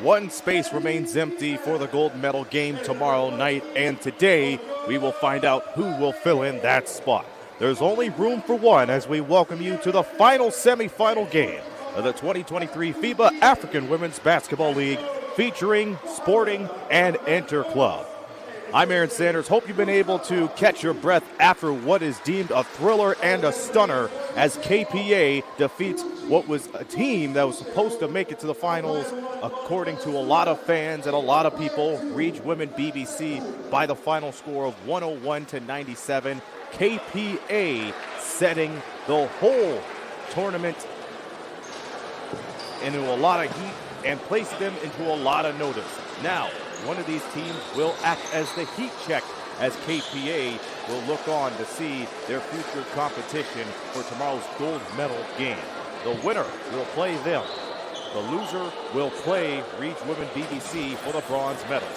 One space remains empty for the gold medal game tomorrow night, and today we will find out who will fill in that spot. There's only room for one as we welcome you to the final semifinal game of the 2023 FIBA African Women's Basketball League featuring Sporting and Interclub. I'm Aaron Sanders. Hope you've been able to catch your breath after what is deemed a thriller and a stunner as KPA defeats what was a team that was supposed to make it to the finals, according to a lot of fans and a lot of people. Reach Women BBC by the final score of 101-97. KPA setting the whole tournament into a lot of heat and place them into a lot of notice. Now, one of these teams will act as the heat check as KPA will look on to see their future competition for tomorrow's gold medal game. The winner will play them. The loser will play Reach Women BBC for the bronze medal.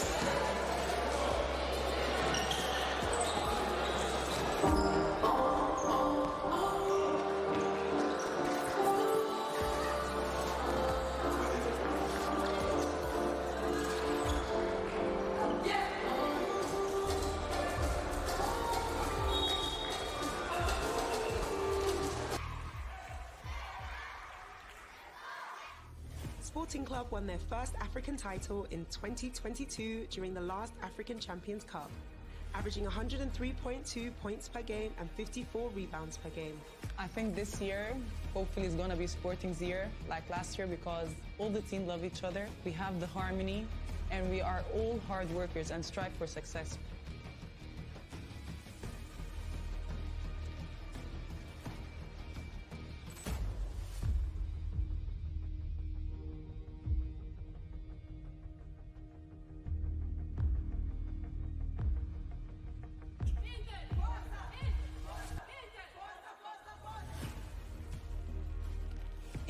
Sporting Club won their first African title in 2022 during the last African Champions Cup, averaging 103.2 points per game and 54 rebounds per game. I think this year, hopefully it's going to be Sporting's year, like last year, because all the teams love each other, we have the harmony, and we are all hard workers and strive for success.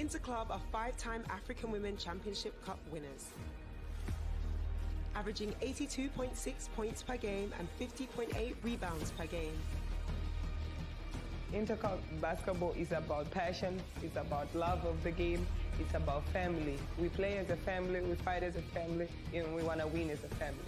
Interclub are five-time African Women Championship Cup winners, averaging 82.6 points per game and 50.8 rebounds per game. Interclub basketball is about passion, it's about love of the game, it's about family. We play as a family, we fight as a family, and we want to win as a family.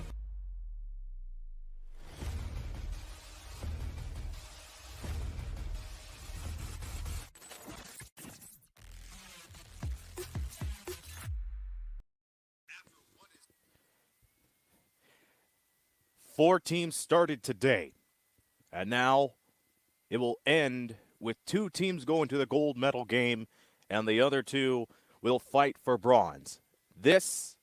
Four teams started today, and now it will end with two teams going to the gold medal game, and the other two will fight for bronze. This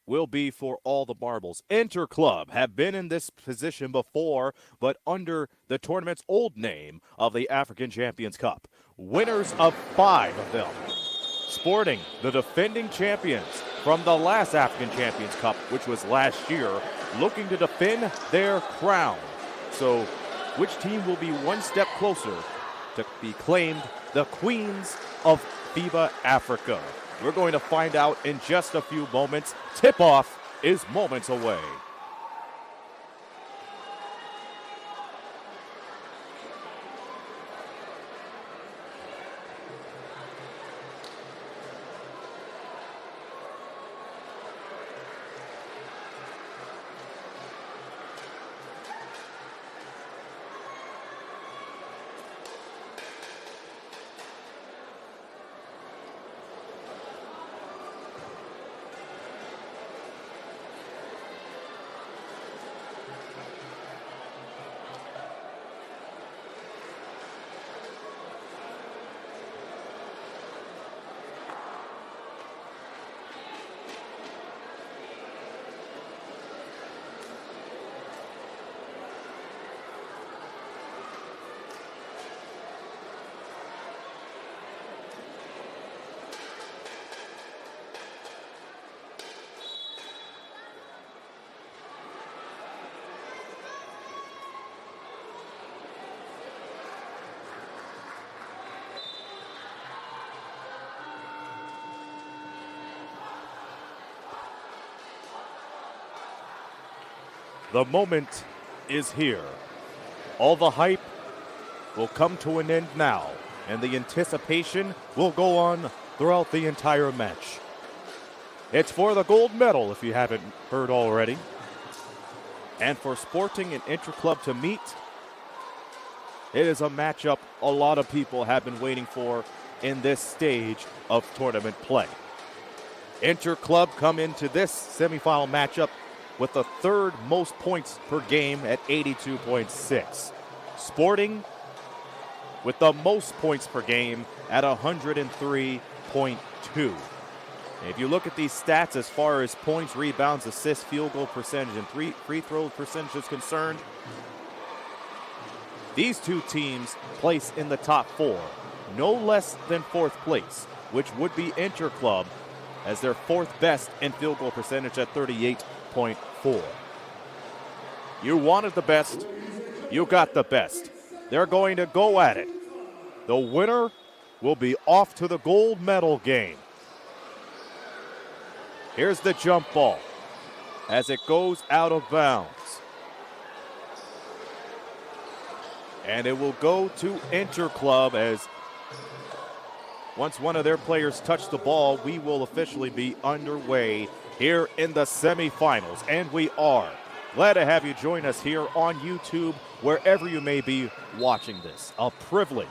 will be for all the marbles. Interclub have been in this position before, but under the tournament's old name of the African Champions Cup. Winners of 5 of them. Sporting, the defending champions from the last African Champions Cup, which was last year, looking to defend their crown. So which team will be one step closer to be claimed the Queens of FIBA Africa? We're going to find out in just a few moments. Tip-off is moments away. The moment is here. All the hype will come to an end now, and the anticipation will go on throughout the entire match. It's for the gold medal, if you haven't heard already. And for Sporting and Interclub to meet, it is a matchup a lot of people have been waiting for in this stage of tournament play. Interclub come into this semifinal matchup with the third most points per game at 82.6. Sporting with the most points per game at 103.2. If you look at these stats as far as points, rebounds, assists, field goal percentage, and free throw percentage is concerned, these two teams place in the top four, no less than fourth place, which would be Interclub as their fourth best in field goal percentage at 38.4. You wanted the best, you got the best. They're going to go at it. The winner will be off to the gold medal game. Here's the jump ball as it goes out of bounds. And it will go to Interclub as once one of their players touch the ball, we will officially be underway here in the semifinals. And we are. Glad to have you join us here on YouTube, wherever you may be watching this. A privilege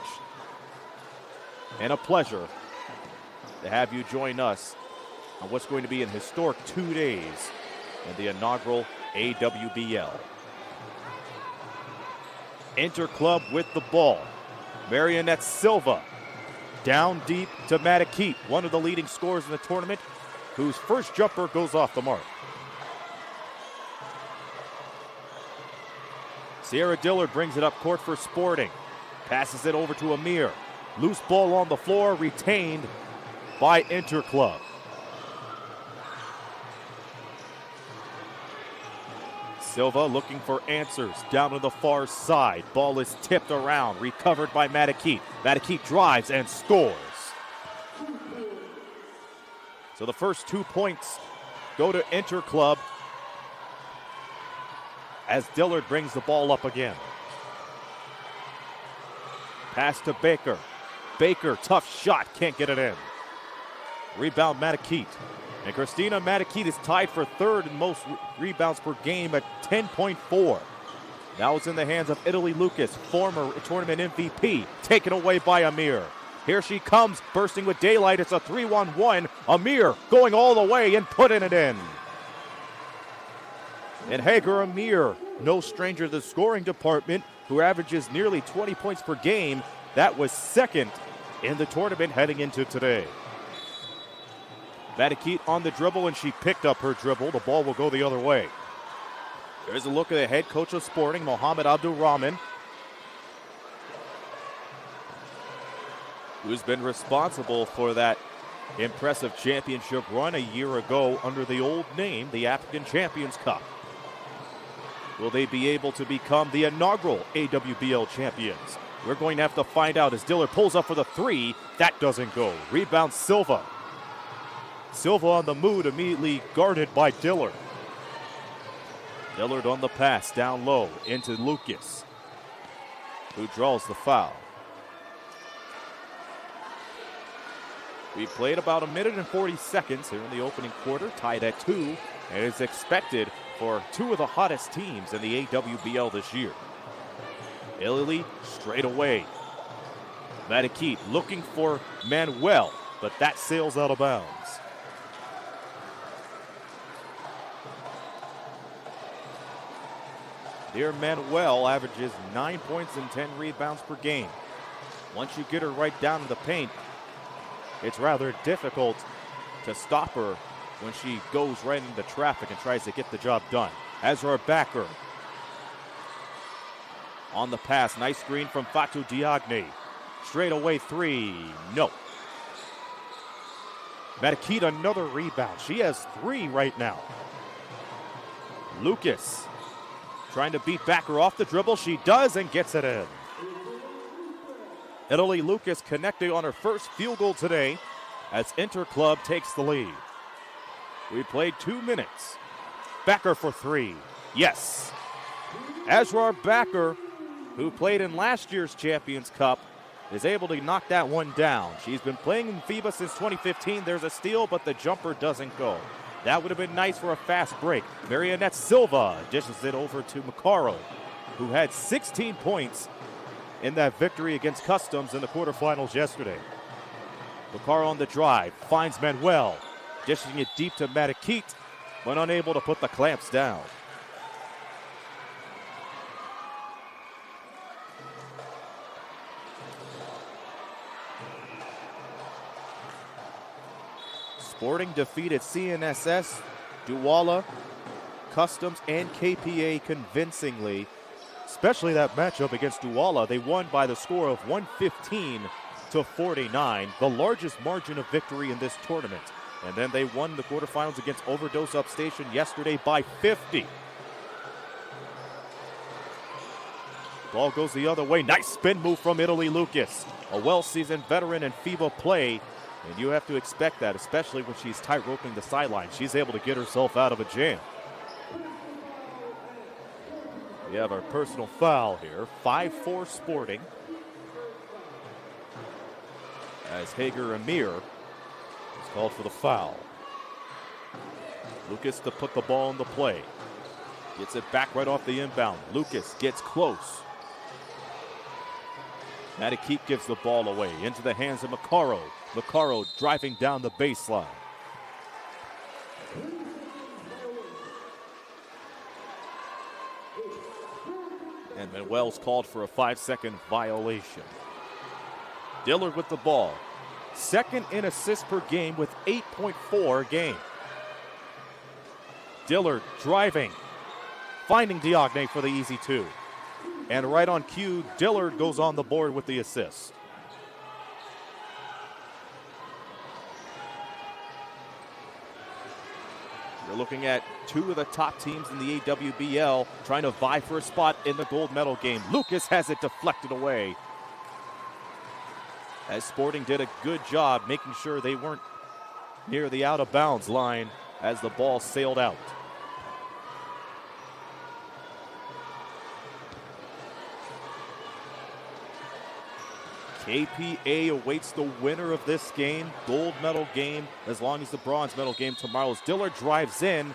and a pleasure to have you join us on what's going to be an historic 2 days in the inaugural AWBL. Interclub with the ball. Marionette Silva down deep to Matakit, one of the leading scorers in the tournament, whose first jumper goes off the mark. Sierra Dillard brings it up court for Sporting. Passes it over to Amir. Loose ball on the floor, retained by Interclub. Silva looking for answers down to the far side. Ball is tipped around, recovered by Matakit. Matakit drives and scores. So the first 2 points go to Interclub as Dillard brings the ball up again. Pass to Baker. Baker, tough shot, can't get it in. Rebound Matakit. And Christina Matakit is tied for third in most rebounds per game at 10.4. Now it's in the hands of Italy Lucas, former tournament MVP, taken away by Amir. Here she comes, bursting with daylight. It's a 3-1-1. Amir going all the way and putting it in. And Hager Amir, no stranger to the scoring department, who averages nearly 20 points per game. That was second in the tournament heading into today. Matakit on the dribble, and she picked up her dribble. The ball will go the other way. There's a look at the head coach of Sporting, Mohamed Abdul Rahman, who's been responsible for that impressive championship run a year ago under the old name, the African Champions Cup. Will they be able to become the inaugural AWBL champions? We're going to have to find out as Dillard pulls up for the three. That doesn't go. Rebound Silva. Silva on the move, immediately guarded by Dillard. Dillard on the pass, down low, into Lucas, who draws the foul. We played about 1 minute and 40 seconds here in the opening quarter, tied at 2, and is expected for two of the hottest teams in the AWBL this year. Illy straight away. Madikit looking for Manuel, but that sails out of bounds. Dear Manuel averages 9 points and 10 rebounds per game. Once you get her right down in the paint, it's rather difficult to stop her when she goes right into traffic and tries to get the job done. As our backer on the pass, nice screen from Fatou Diagne. Straight away three, no. Madikit another rebound. She has 3 right now. Lucas trying to beat backer off the dribble. She does and gets it in. Italy Lucas connecting on her first field goal today as Interclub takes the lead. We played 2 minutes. Backer for 3. Yes. Azrar Backer, who played in last year's Champions Cup, is able to knock that one down. She's been playing in FIBA since 2015. There's a steal, but the jumper doesn't go. That would have been nice for a fast break. Marionette Silva dishes it over to Macaro, who had 16 points in that victory against Customs in the quarterfinals yesterday. Macaro on the drive, finds Manuel, dishing it deep to Madikit, but unable to put the clamps down. Sporting defeated CNSS, Douala, Customs, and KPA convincingly. Especially that matchup against Douala. They won by the score of 115-49, the largest margin of victory in this tournament. And then they won the quarterfinals against Overdose Upstation yesterday by 50. Ball goes the other way. Nice spin move from Italy Lucas. A well-seasoned veteran in FIBA play. And you have to expect that, especially when she's tight roping the sideline. She's able to get herself out of a jam. We have our personal foul here. 5-4 Sporting. As Hager Amir is called for the foul. Lucas to put the ball in the play. Gets it back right off the inbound. Lucas gets close. Madikit gives the ball away into the hands of Macaro. Macaro driving down the baseline. And Manuel's called for a 5-second violation. Dillard with the ball. Second in assists per game with 8.4 a game. Dillard driving. Finding Diagne for the easy 2. And right on cue, Dillard goes on the board with the assist. We're looking at 2 of the top teams in the AWBL trying to vie for a spot in the gold medal game. Lucas has it deflected away. As Sporting did a good job making sure they weren't near the out of bounds line as the ball sailed out. KPA awaits the winner of this game, gold medal game, as long as the bronze medal game tomorrow. As Dillard drives in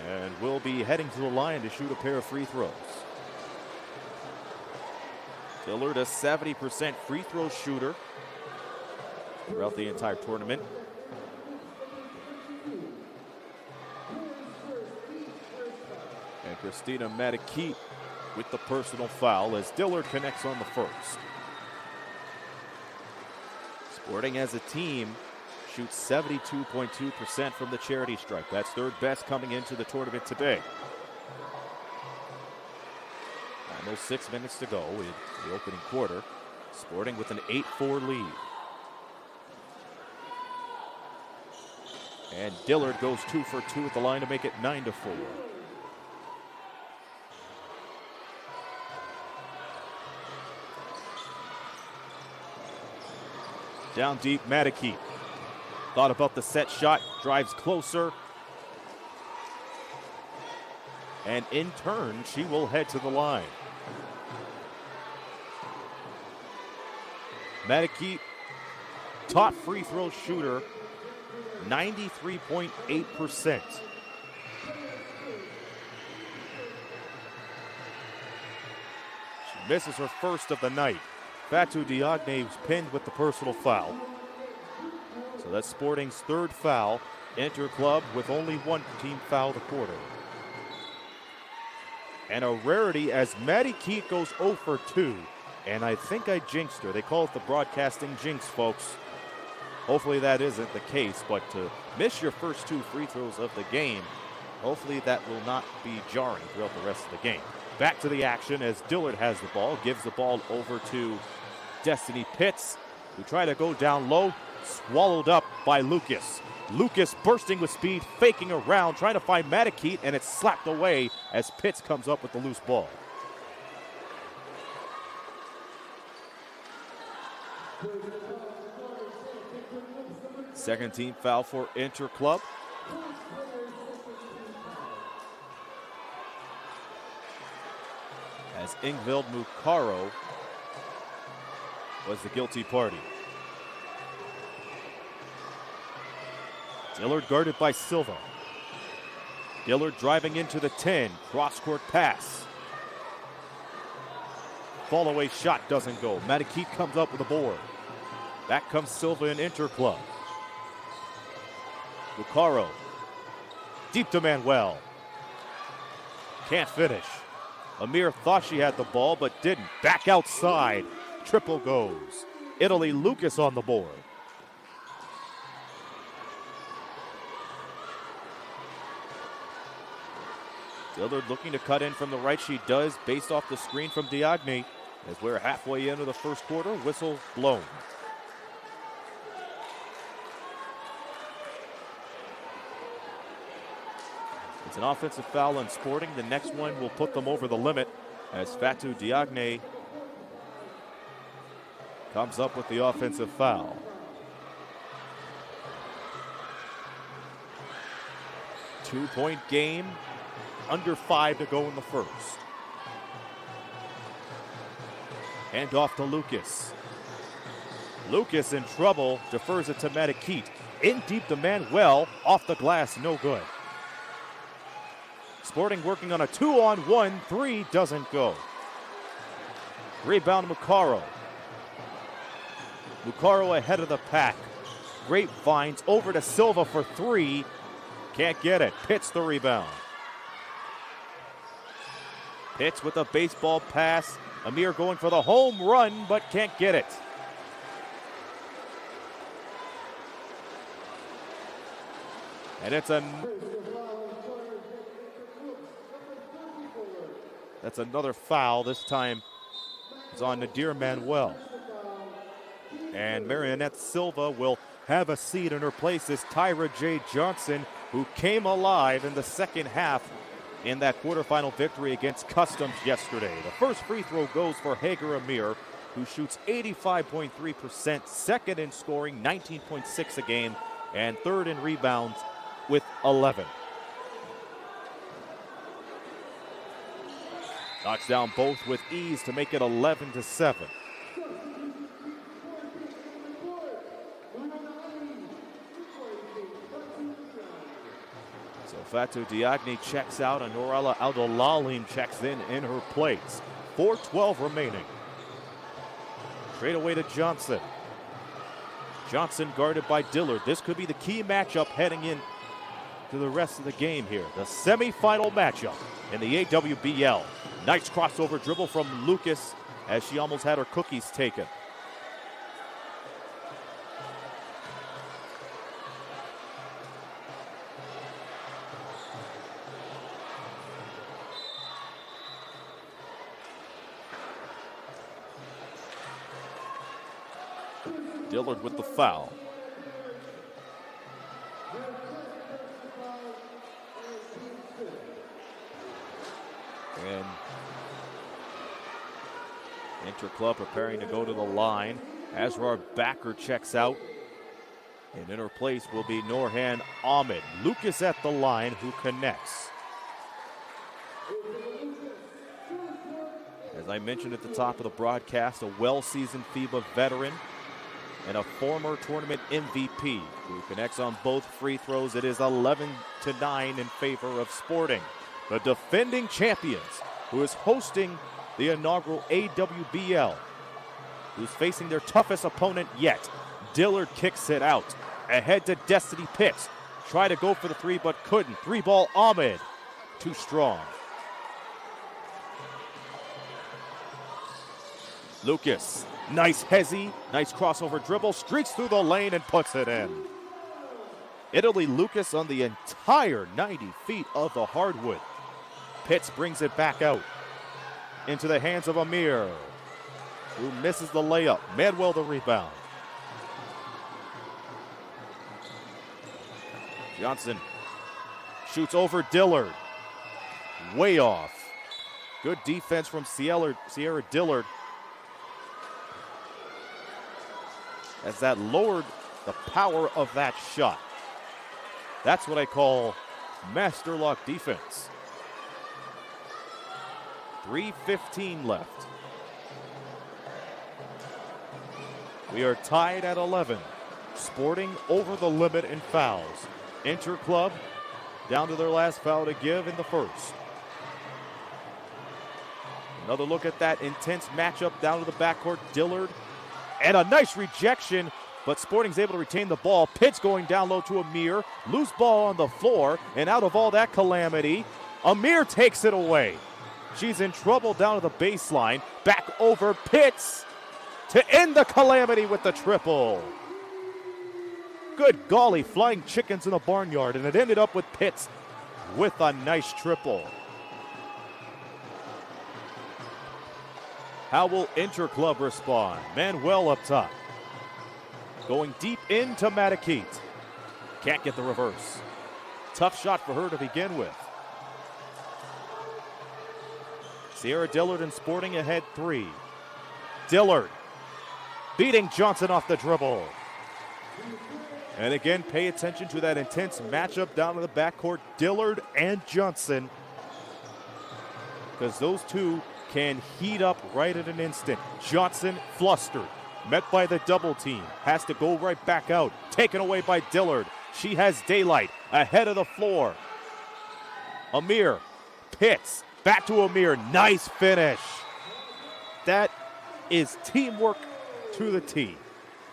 and will be heading to the line to shoot a pair of free throws. Dillard, a 70% free throw shooter throughout the entire tournament. And Christina Madikit with the personal foul as Dillard connects on the first. Sporting as a team shoots 72.2% from the charity stripe. That's third best coming into the tournament today. Almost 6 minutes to go in the opening quarter. Sporting with an 8-4 lead. And Dillard goes 2 for 2 at the line to make it 9-4. Down deep, Madike. Thought about the set shot, drives closer. And in turn, she will head to the line. Madike, top free throw shooter, 93.8%. She misses her first of the night. Fatou Diagne was pinned with the personal foul. So that's Sporting's third foul. Enter Club with only one team foul the quarter. And a rarity as Madike goes 0 for 2. And I think I jinxed her. They call it the broadcasting jinx, folks. Hopefully that isn't the case, but to miss your first 2 free throws of the game, hopefully that will not be jarring throughout the rest of the game. Back to the action as Dillard has the ball, gives the ball over to Destiny Pitts, who try to go down low, swallowed up by Lucas. Lucas bursting with speed, faking around, trying to find Madike, and it's slapped away as Pitts comes up with the loose ball. Second team foul for Inter Club. As Ingvild Mukaro was the guilty party. Dillard guarded by Silva. Dillard driving into the 10, cross-court pass. Fall-away shot doesn't go. Madike comes up with a board. Back comes Silva in Inter Club. Mukaro, deep to Manuel. Can't finish. Amir thought she had the ball, but didn't. Back outside. Triple goes. Italy, Lucas on the board. Dillard looking to cut in from the right. She does, based off the screen from Diagne. As we're halfway into the first quarter, whistle blown. It's an offensive foul on Sporting. The next one will put them over the limit as Fatou Diagne comes up with the offensive foul. Two-point game, under 5 to go in the first. Hand off to Lucas. Lucas in trouble, defers it to Madike. In deep to Manuel, off the glass, no good. Sporting working on a 2-on-1, 3 doesn't go. Rebound Mukaro. Mukaro ahead of the pack. Grapevines over to Silva for 3. Can't get it. Pitts the rebound. Pitts with a baseball pass. Amir going for the home run, but can't get it. And that's another foul. This time it's on Nadir Manuel. And Marionette Silva will have a seat in her place as Tyra J. Johnson, who came alive in the second half in that quarterfinal victory against Customs yesterday. The first free throw goes for Hager Amir, who shoots 85.3%, second in scoring, 19.6 a game, and third in rebounds with 11. Knocks down both with ease to make it 11-7. So Fatou Diagne checks out and Norella Aldolalim checks in her place. 4:12 remaining. Straight away to Johnson. Johnson guarded by Dillard. This could be the key matchup heading in to the rest of the game here. The semifinal matchup in the AWBL. Nice crossover dribble from Lucas as she almost had her cookies taken. Dillard with the foul. And Interclub preparing to go to the line. Asrar Backer checks out. And in her place will be Norhan Ahmed. Lucas at the line who connects. As I mentioned at the top of the broadcast, a well-seasoned FIBA veteran and a former tournament MVP who connects on both free throws. It is 11-9 in favor of Sporting. The defending champions, who is hosting the inaugural AWBL, who's facing their toughest opponent yet. Dillard kicks it out. Ahead to Destiny Pitts. Try to go for the three, but couldn't. Three ball Ahmed. Too strong. Lucas. Nice hezzy. Nice crossover dribble. Streaks through the lane and puts it in. Italy Lucas on the entire 90 feet of the hardwood. Pitts brings it back out into the hands of Amir, who misses the layup. Manuel the rebound. Johnson shoots over Dillard. Way off. Good defense from Sierra Dillard, as that lowered the power of that shot. That's what I call master lock defense. 3:15 left. We are tied at 11. Sporting over the limit in fouls. Interclub down to their last foul to give in the first. Another look at that intense matchup down to the backcourt. Dillard, and a nice rejection, but Sporting's able to retain the ball. Pitts going down low to Amir. Loose ball on the floor, and out of all that calamity, Amir takes it away. She's in trouble down to the baseline. Back over Pitts to end the calamity with the triple. Good golly, flying chickens in the barnyard, and it ended up with Pitts with a nice triple. How will Interclub respond? Manuel up top. Going deep into Matakit. Can't get the reverse. Tough shot for her to begin with. Sierra Dillard and Sporting ahead 3. Dillard beating Johnson off the dribble. And again, pay attention to that intense matchup down in the backcourt, Dillard and Johnson, because those two can heat up right at an instant. Johnson flustered, met by the double team, has to go right back out, taken away by Dillard. She has daylight ahead of the floor. Amir, Pitts, back to Amir, nice finish. That is teamwork to the T.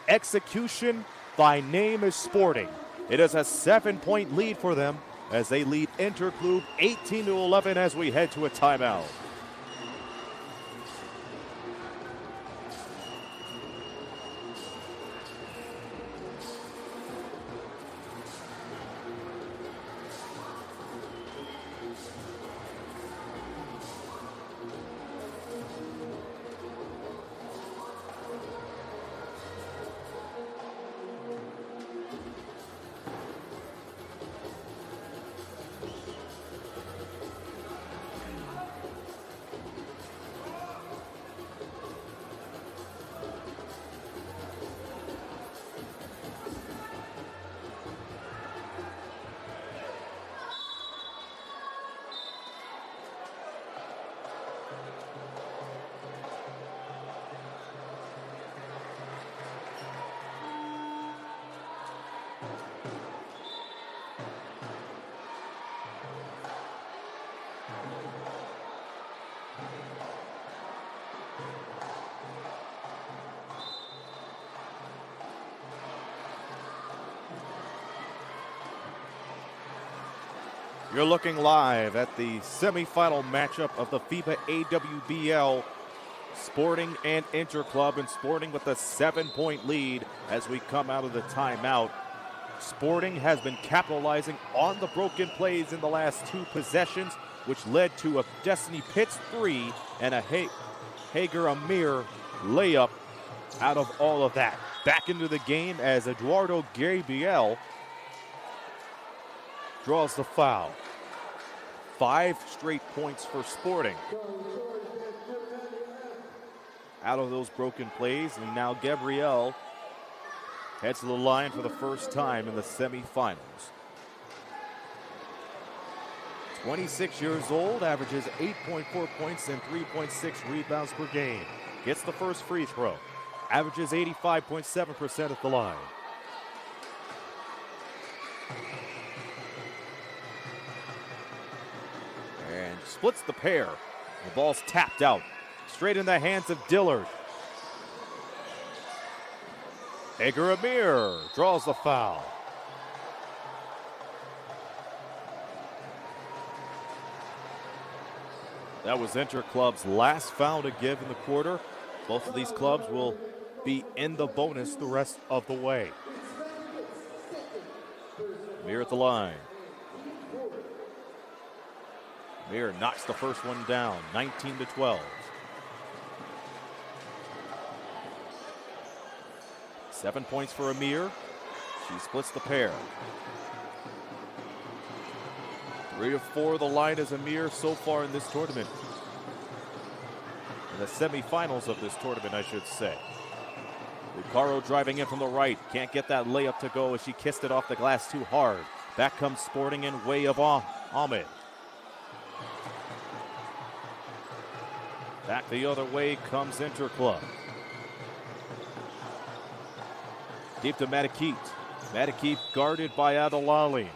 Execution by name is Sporting. It is a 7-point lead for them as they lead Interclub 18-11 as we head to a timeout. You're looking live at the semifinal matchup of the FIBA AWBL. Sporting and Interclub, and Sporting with a 7-point lead as we come out of the timeout. Sporting has been capitalizing on the broken plays in the last 2 possessions, which led to a Destiny Pitts 3 and a Hager Amir layup out of all of that. Back into the game as Eduardo Gabriel draws the foul. 5 straight points for Sporting. Out of those broken plays, and now Gabrielle heads to the line for the first time in the semifinals. 26 years old, averages 8.4 points and 3.6 rebounds per game. Gets the first free throw, averages 85.7% at the line. And splits the pair. The ball's tapped out, straight in the hands of Dillard. Hager Amir draws the foul. That was Interclub's last foul to give in the quarter. Both of these clubs will be in the bonus the rest of the way. Amir at the line. Amir knocks the first one down, 19-12. 7 points for Amir. She splits the pair. 3 of 4 the line is Amir so far in this tournament. In the semifinals of this tournament, I should say. Lucaro driving in from the right. Can't get that layup to go as she kissed it off the glass too hard. Back comes Sporting in way of Ahmed. Back the other way comes Interclub. Deep to Madikit. Madikit guarded by Adolali.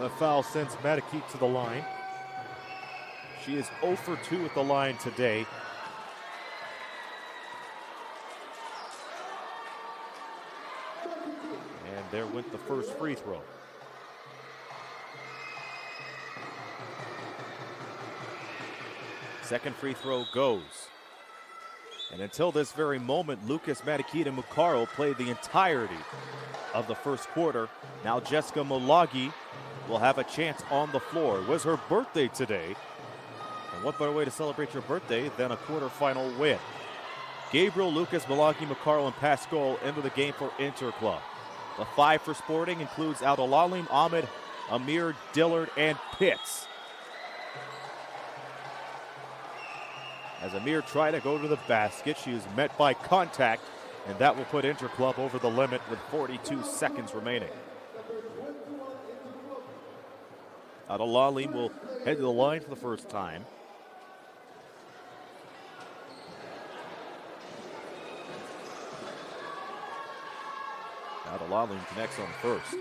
The foul sends Madikit to the line. She is 0 for 2 at the line today. And there went the first free throw. Second free throw goes. And until this very moment, Lucas, Madikit, and Mukaro played the entirety of the first quarter. Now Jessica Molagi will have a chance on the floor. It was her birthday today. And what better way to celebrate your birthday than a quarterfinal win? Gabriel, Lucas, Malaki, Mukaro, and Pascal into the game for Interclub. The 5 for Sporting includes Adolalim, Ahmed, Amir, Dillard, and Pitts. As Amir tried to go to the basket, she is met by contact, and that will put Interclub over the limit with 42 seconds remaining. Adolalim will head to the line for the first time. Adolalim connects on first.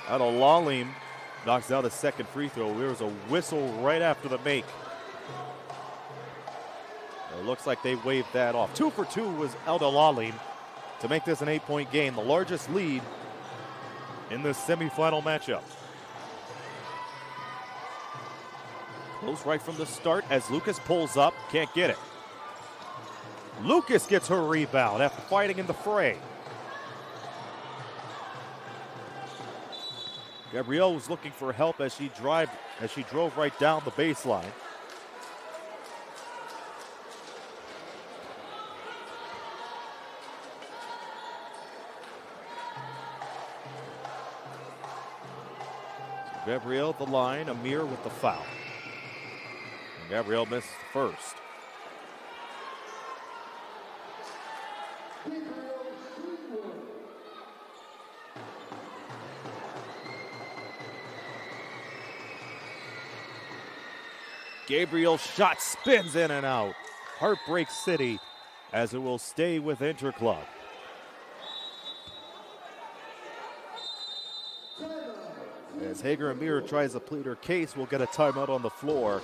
Adolalim knocks out a second free throw. There was a whistle right after the make. It looks like they waved that off. 2 for 2 was Adolalim to make this an 8-point game, the largest lead in this semifinal matchup. Close right from the start as Lucas pulls up, can't get it. Lucas gets her rebound after fighting in the fray. Gabrielle was looking for help as she drove right down the baseline. Gabrielle at the line, Amir with the foul. And Gabrielle misses the first. Gabriel's shot spins in and out. Heartbreak City, as it will stay with Interclub. As Hager Amir tries to plead her case, we'll get a timeout on the floor.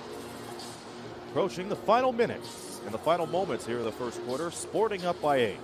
Approaching the final minutes and the final moments here of the first quarter, Sporting up by 8.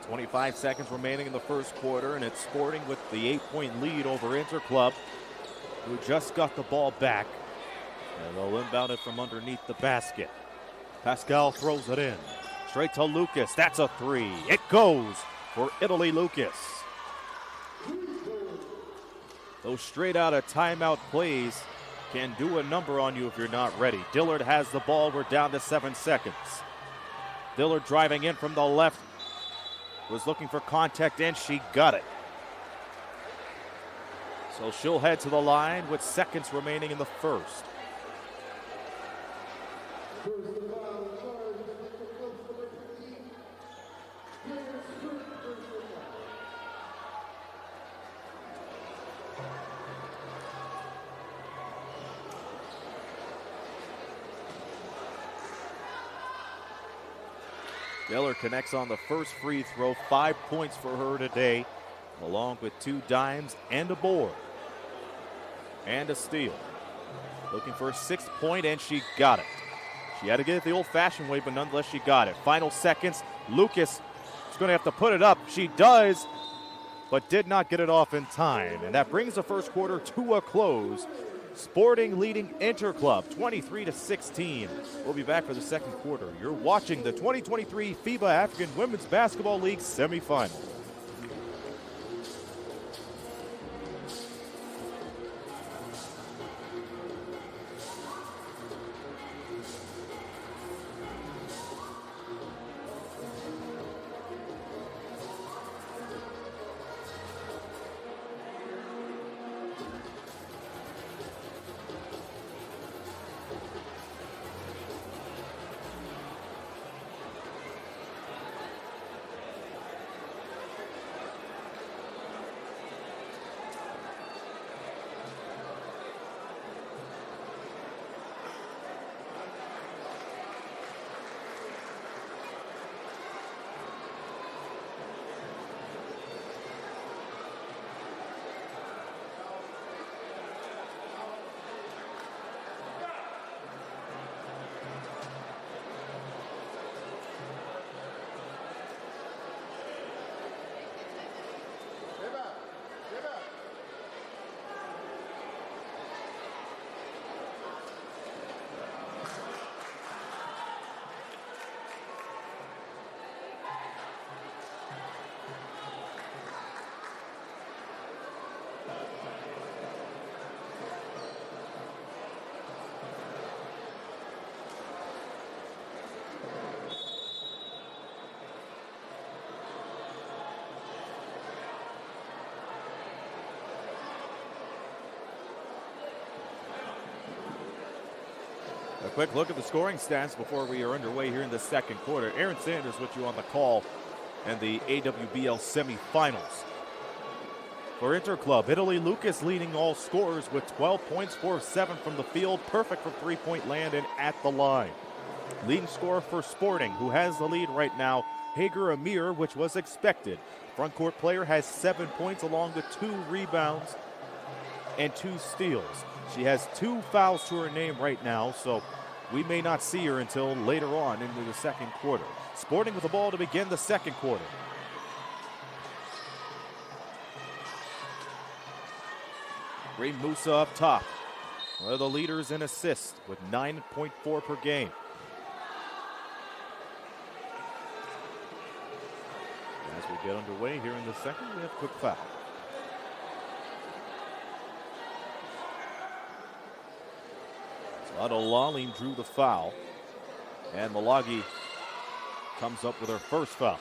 25 seconds remaining in the first quarter, and it's Sporting with the 8-point lead over Interclub, who just got the ball back. And they'll inbound it from underneath the basket. Pascal throws it in. Straight to Lucas. That's a three. It goes for Italy Lucas. Those straight out of timeout plays can do a number on you if you're not ready. Dillard has the ball. We're down to 7 seconds. Dillard driving in from the left. Was looking for contact, and she got it. So she'll head to the line with seconds remaining in the first. Dillard connects on the first free throw. 5 points for her today, along with 2 dimes and a board. And a steal. Looking for a 6th point, and she got it. She had to get it the old-fashioned way, but nonetheless she got it. Final seconds. Lucas is going to have to put it up. She does, but did not get it off in time. And that brings the first quarter to a close. Sporting leading Interclub 23-16. We'll be back for the second quarter. You're watching the 2023 FIBA African Women's Basketball League semifinal. A quick look at the scoring stats before we are underway here in the second quarter. Aaron Sanders with you on the call and the AWBL semifinals. For Interclub, Italy Lucas leading all scorers with 12 points, 4 of 7 from the field, perfect from three-point land and at the line. Leading scorer for Sporting, who has the lead right now, Hager Amir, which was expected. Front court player has 7 points along with 2 rebounds and 2 steals. She has 2 fouls to her name right now, so we may not see her until later on into the second quarter. Sporting with the ball to begin the second quarter. Ray Musa up top. One of the leaders in assists with 9.4 per game. As we get underway here in the second, we have a quick foul. Laline drew the foul, and Malagi comes up with her first foul.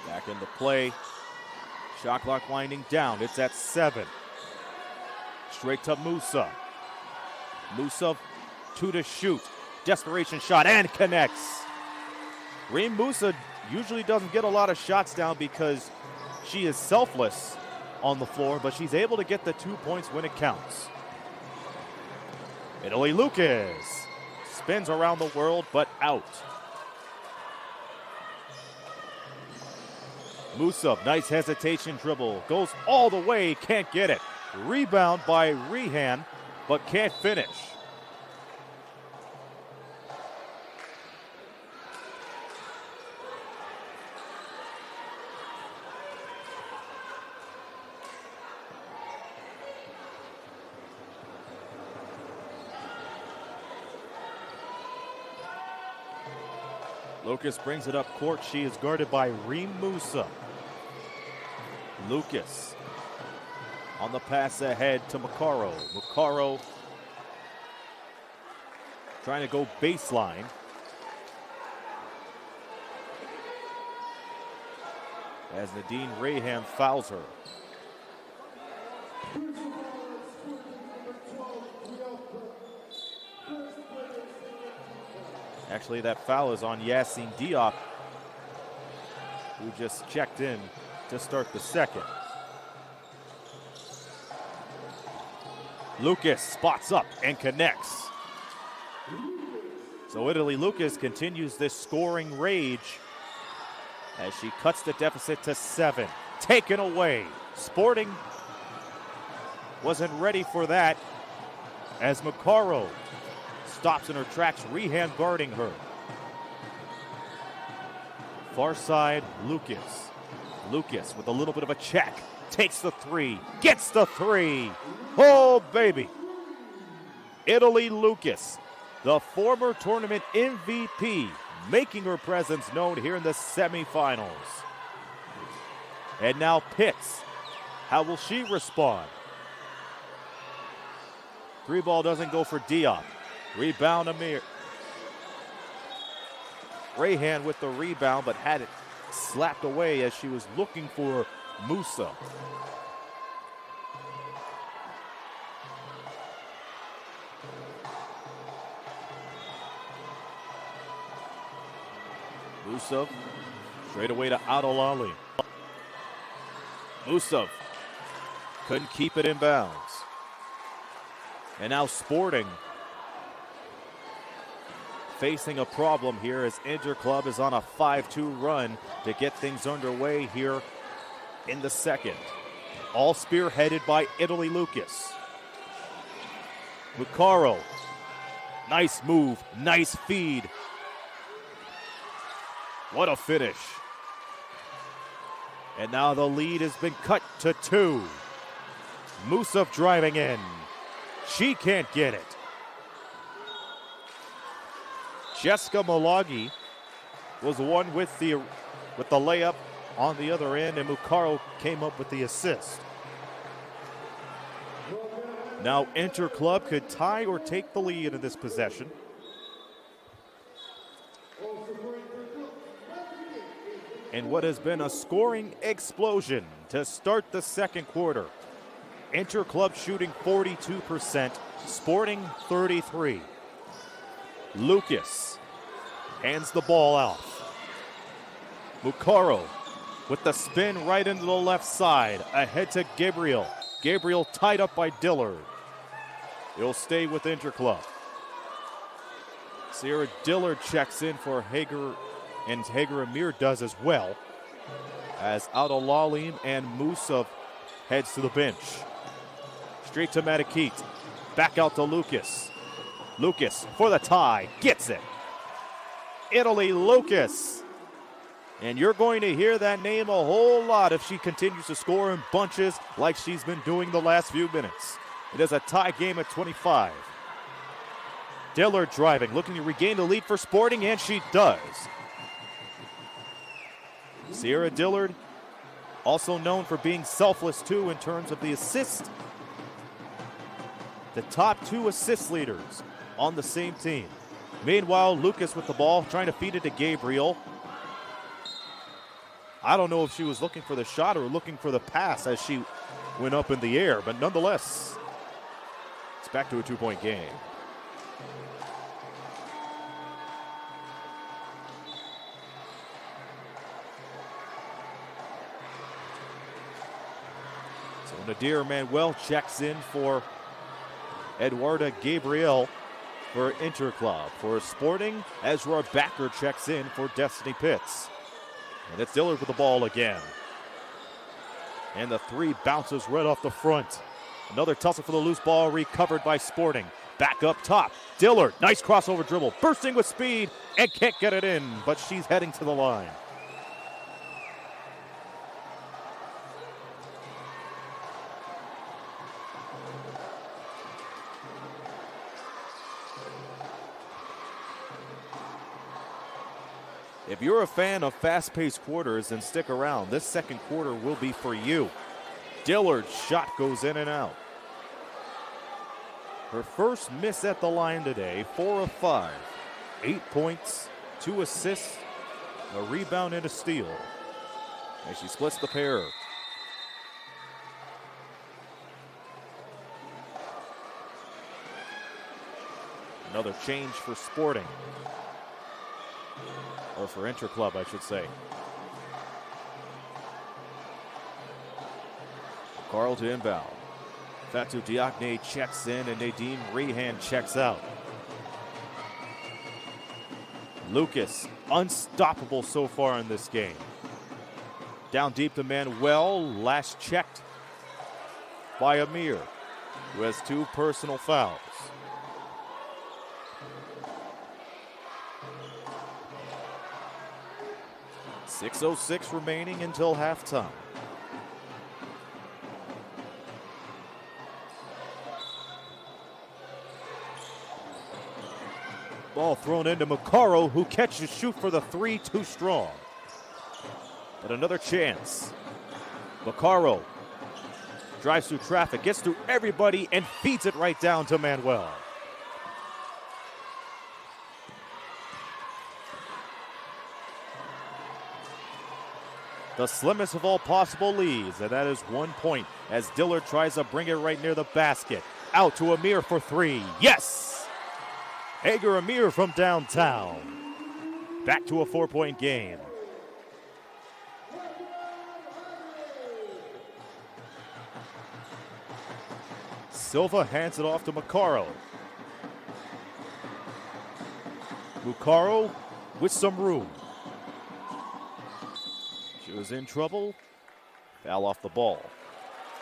Back into play. Shot clock winding down. It's at 7. Straight to Musa. Musa 2 to shoot. Desperation shot and connects. Reem Musa usually doesn't get a lot of shots down because she is selfless on the floor, but she's able to get the 2 points when it counts. Italy Lucas spins around the world, but out. Musa, nice hesitation dribble, goes all the way, can't get it. Rebound by Rehan, but can't finish. Lucas brings it up court. She is guarded by Reem Musa. Lucas on the pass ahead to Makaro. Makaro trying to go baseline. As Nadine Raham fouls her. Actually, that foul is on Yassine Diop, who just checked in to start the second. Lucas spots up and connects. So Italy Lucas continues this scoring rage as she cuts the deficit to 7. Taken away. Sporting wasn't ready for that as Makaro stops in her tracks, Rehan guarding her. Far side, Lucas. Lucas with a little bit of a check. Takes the 3. Gets the 3. Oh, baby. Italy Lucas, the former tournament MVP, making her presence known here in the semifinals. And now Pitts. How will she respond? 3 ball doesn't go for Diop. Rebound Amir. Rahan with the rebound, but had it slapped away as she was looking for Musa. Musa straight away to Adolali. Musa couldn't keep it in bounds. And now Sporting facing a problem here as Interclub is on a 5-2 run to get things underway here in the second. All spearheaded by Italy Lucas. Makaro, nice move, nice feed. What a finish. And now the lead has been cut to 2. Musaf driving in. She can't get it. Jessica Malagi was the one with the layup on the other end, and Mukaro came up with the assist. Now Interclub could tie or take the lead in this possession. And what has been a scoring explosion to start the second quarter. Interclub shooting 42%, Sporting 33%. Lucas hands the ball off. Mukaro with the spin right into the left side, ahead to Gabriel. Gabriel tied up by Dillard. He'll stay with Interclub. Sierra Dillard checks in for Hager, and Hager Amir does as well, as Adolalim and Musaf heads to the bench. Straight to Madikit. Back out to Lucas. Lucas for the tie, gets it. Italy Lucas. And you're going to hear that name a whole lot if she continues to score in bunches like she's been doing the last few minutes. It is a tie game at 25. Dillard driving, looking to regain the lead for Sporting, and she does. Sierra Dillard, also known for being selfless too in terms of the assist. The top 2 assist leaders on the same team. Meanwhile, Lucas with the ball, trying to feed it to Gabriel. I don't know if she was looking for the shot or looking for the pass as she went up in the air, but nonetheless, it's back to a 2-point game. So Nadir Manuel checks in for Eduarda Gabriel for Interclub. For Sporting, Ezra Backer checks in for Destiny Pitts. And it's Dillard with the ball again. And the 3 bounces right off the front. Another tussle for the loose ball, recovered by Sporting. Back up top, Dillard, nice crossover dribble, bursting with speed, and can't get it in, but she's heading to the line. If you're a fan of fast-paced quarters, then stick around. This second quarter will be for you. Dillard's shot goes in and out. Her first miss at the line today, 4 of 5. 8 points, 2 assists, a rebound and a steal. As she splits the pair. Another change for Sporting. Or for Interclub, I should say. Carl to inbound. Fatou Diakne checks in and Nadine Rehan checks out. Lucas, unstoppable so far in this game. Down deep to Manuel, last checked by Amir, who has 2 personal fouls. .606 remaining until halftime. Ball thrown into Macaro, who catches shoot for the 3, too strong. But another chance. Macaro drives through traffic, gets through everybody, and feeds it right down to Manuel. The slimmest of all possible leads, and that is 1 point as Dillard tries to bring it right near the basket. Out to Amir for 3. Yes! Hager Amir from downtown. Back to a 4-point game. Silva hands it off to Macaro. Macaro with some room. She was in trouble. Foul off the ball.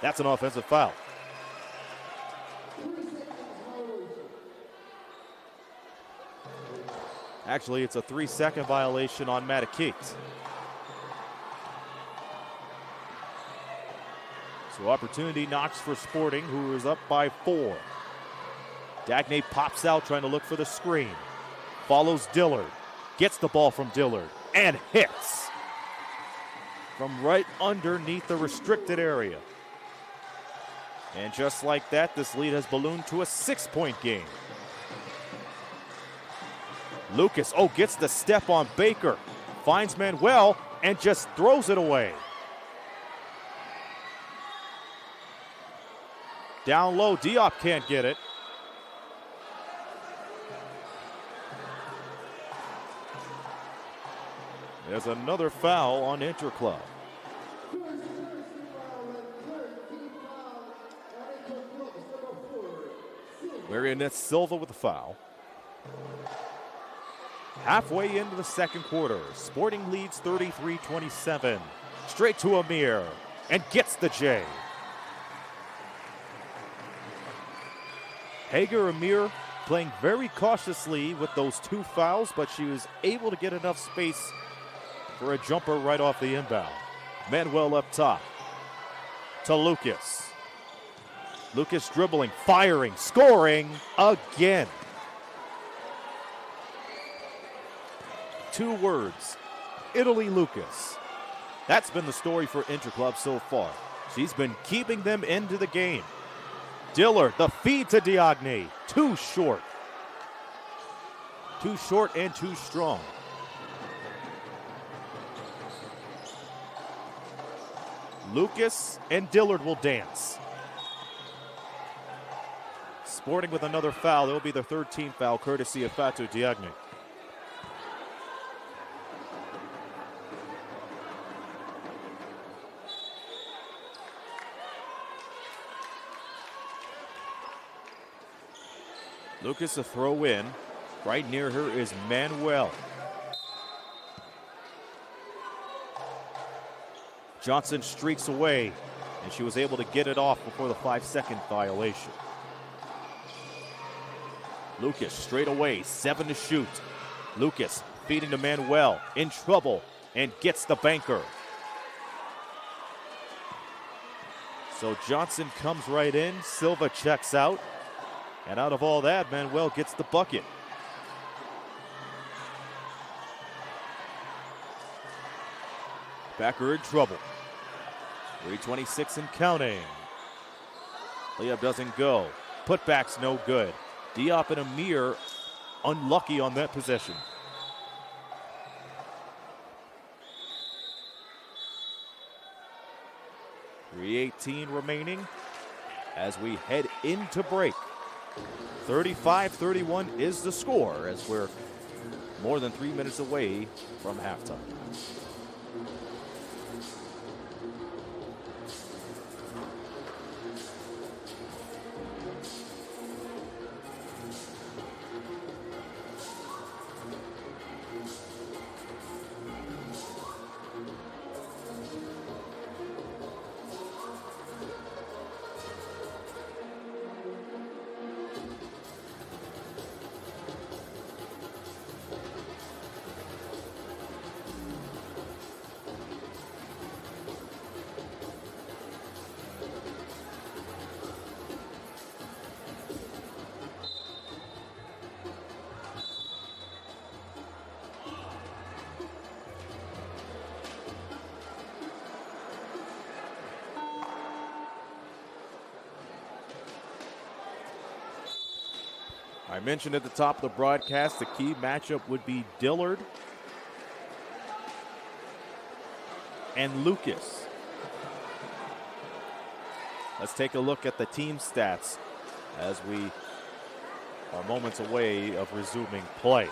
That's an offensive foul. Actually, it's a 3-second violation on Matakit. So opportunity knocks for Sporting, who is up by 4. Dagnay pops out trying to look for the screen. Follows Dillard. Gets the ball from Dillard and hits from right underneath the restricted area. And just like that, this lead has ballooned to a 6-point game. Lucas, gets the step on Baker. Finds Manuel and just throws it away. Down low, Diop can't get it. There's another foul on Interclub. Marianette Silva with the foul. Halfway into the second quarter, Sporting leads 33-27. Straight to Amir and gets the J. Hager Amir playing very cautiously with those 2 fouls, but she was able to get enough space for a jumper right off the inbound. Manuel up top to Lucas. Lucas dribbling, firing, scoring again. 2 words, Italy Lucas. That's been the story for Interclub so far. She's been keeping them into the game. Dillard, the feed to Diagne, too short. Too short and too strong. Lucas and Dillard will dance. Sporting with another foul. It will be their 13th foul, courtesy of Fatou Diagne. Lucas a throw in. Right near her is Manuel. Johnson streaks away, and she was able to get it off before the 5-second violation. Lucas straight away, 7 to shoot. Lucas feeding to Manuel, in trouble, and gets the banker. So Johnson comes right in, Silva checks out, and out of all that, Manuel gets the bucket. Becker in trouble. 3:26 and counting. Layup doesn't go. Putback's no good. Diop and Amir unlucky on that possession. .318 remaining as we head into break. 35-31 is the score as we're more than 3 minutes away from halftime. I mentioned at the top of the broadcast the key matchup would be Dillard and Lucas. Let's take a look at the team stats as we are moments away of resuming play.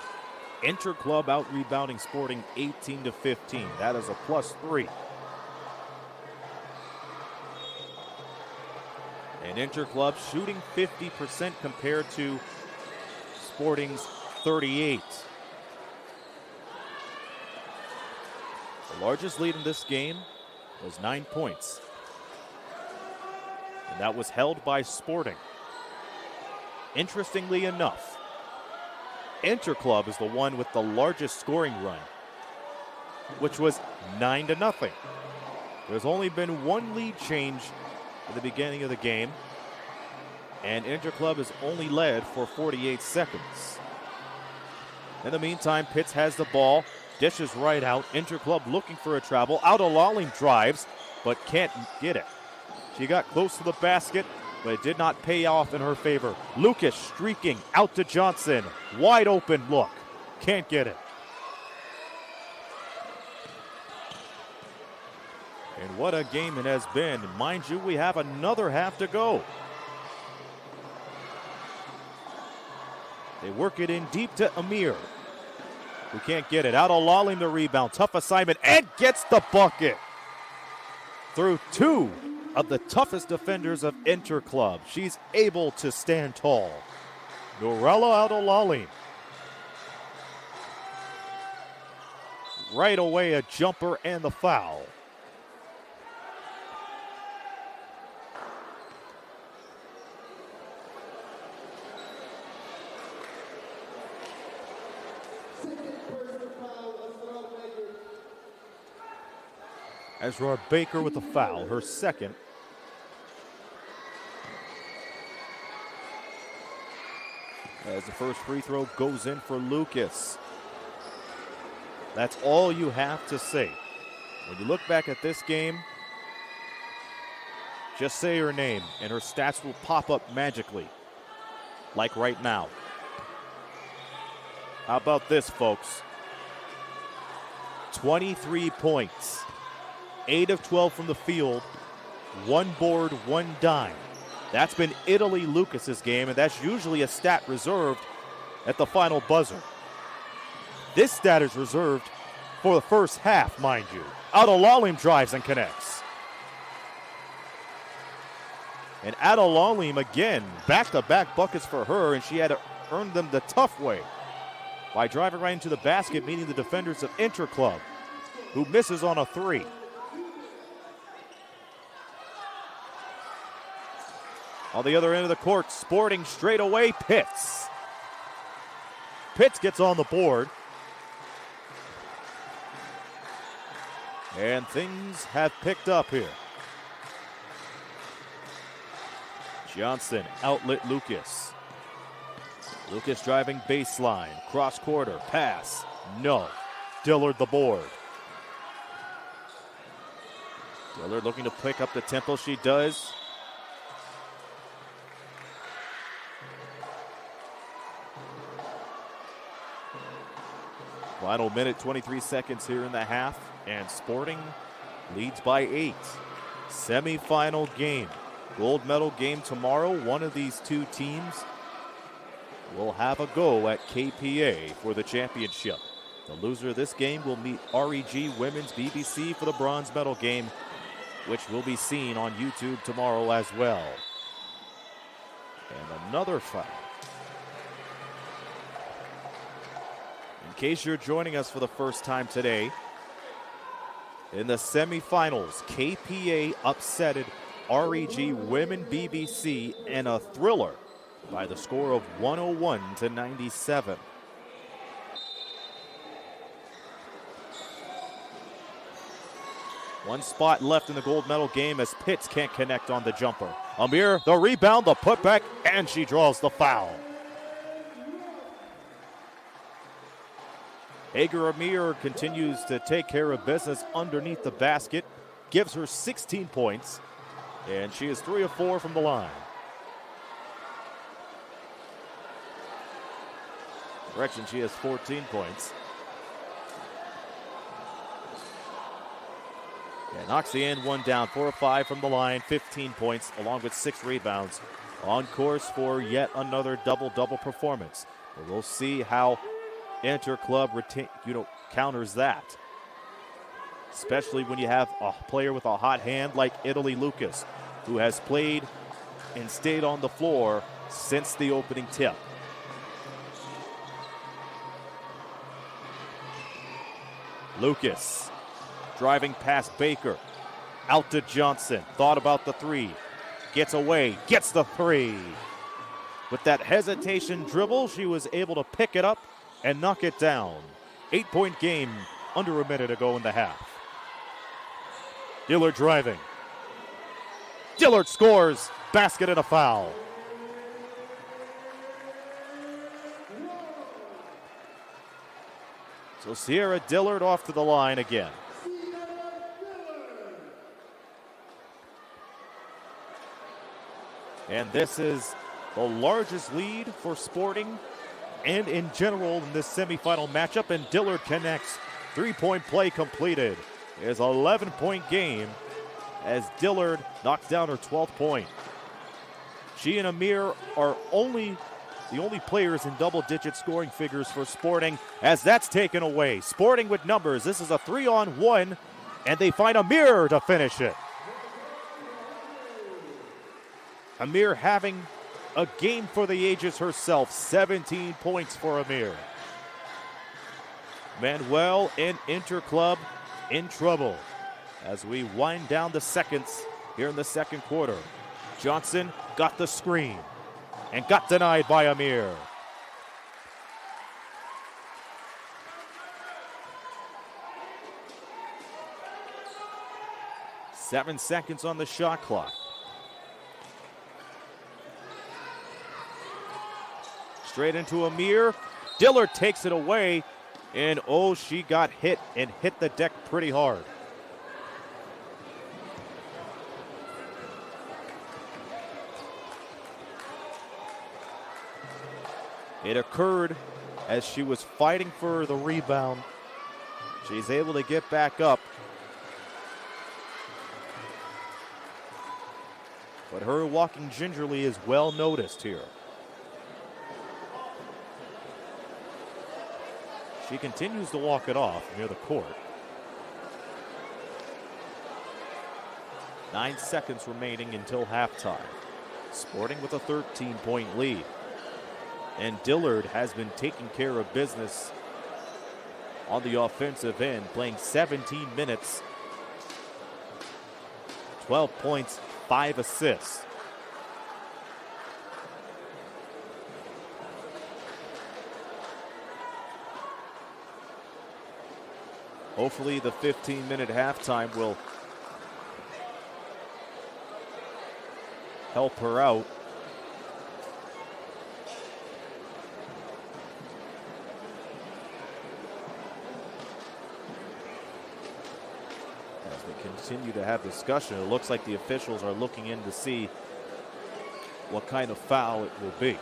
Interclub out rebounding Sporting 18-15. That is a +3. And Interclub shooting 50% compared to Sporting's 38. The largest lead in this game was 9 points. And that was held by Sporting. Interestingly enough, Interclub is the one with the largest scoring run, which was 9-0. There's only been one lead change at the beginning of the game, and Interclub has only led for 48 seconds. In the meantime, Pitts has the ball, dishes right out. Interclub looking for a travel. Out-of-Lalim drives, but can't get it. She got close to the basket, but it did not pay off in her favor. Lucas streaking out to Johnson. Wide open look. Can't get it. And what a game it has been. Mind you, we have another half to go. They work it in deep to Amir, who can't get it. Out-of-Lalim the rebound. Tough assignment, and gets the bucket. Through two of the toughest defenders of Interclub, she's able to stand tall. Norella Out-of-Lalim. Right away, a jumper and the foul. Ezra Baker with the foul, her second. As the first free throw goes in for Lucas. That's all you have to say. When you look back at this game, just say her name and her stats will pop up magically, like right now. How about this, folks? 23 points. 8 of 12 from the field, 1 board, 1 dime. That's been Italy Lucas's game, and that's usually a stat reserved at the final buzzer. This stat is reserved for the first half, mind you. Out-of-Lalim drives and connects. And Out-of-Lalim again, back-to-back buckets for her, and she had to earn them the tough way by driving right into the basket, meeting the defenders of Interclub, who misses on a 3. On the other end of the court, Sporting straight away, Pitts. Pitts gets on the board. And things have picked up here. Johnson outlet Lucas. Lucas driving baseline, cross quarter, pass, no. Dillard the board. Dillard looking to pick up the tempo. She does. Final minute, 23 seconds here in the half, and Sporting leads by 8. Semi-final game. Gold medal game tomorrow. One of these two teams will have a go at KPA for the championship. The loser of this game will meet REG Women's BBC for the bronze medal game, which will be seen on YouTube tomorrow as well. And another foul. In case you're joining us for the first time today, in the semifinals, KPA upsetted REG Women BBC in a thriller by the score of 101-97. One spot left in the gold medal game as Pitts can't connect on the jumper. Amir, the rebound, the putback, and she draws the foul. Hager Amir continues to take care of business underneath the basket, gives her 16 points, and she is 3 of 4 from the line. Correction, she has 14 points. Yeah, knocks the end one down, 4 of 5 from the line, 15 points, along with 6 rebounds. On course for yet another double-double performance. But we'll see how Interclub counters that. Especially when you have a player with a hot hand like Italy Lucas, who has played and stayed on the floor since the opening tip. Lucas driving past Baker, out to Johnson, thought about the three, gets away, gets the three. With that hesitation dribble, she was able to pick it up and knock it down. 8-point game, under a minute ago in the half. Dillard driving. Dillard scores, basket and a foul. So Sierra Dillard off to the line again. And this is the largest lead for Sporting and in general in this semifinal matchup, and Dillard connects. 3-point play completed. It is an 11-point game as Dillard knocks down her 12th point. She and Amir are the only players in double-digit scoring figures for Sporting, as that's taken away. Sporting with numbers. This is a 3-on-1, and they find Amir to finish it. Amir having a game for the ages herself. 17 points for Amir. Manuel and Interclub in trouble as we wind down the seconds here in the second quarter. Johnson got the screen and got denied by Amir. Seven seconds on the shot clock. Straight into Amir. Dillard takes it away, and oh, she got hit and hit the deck pretty hard. It occurred as she was fighting for the rebound. She's able to get back up. But her walking gingerly is well noticed here. She continues to walk it off near the court. 9 seconds remaining until halftime. Sporting with a 13-point lead. And Dillard has been taking care of business on the offensive end, playing 17 minutes, 12 points, 5 assists. Hopefully the 15-minute halftime will help her out. They continue to have discussion. It looks like the officials are looking in to see what kind of foul it will be.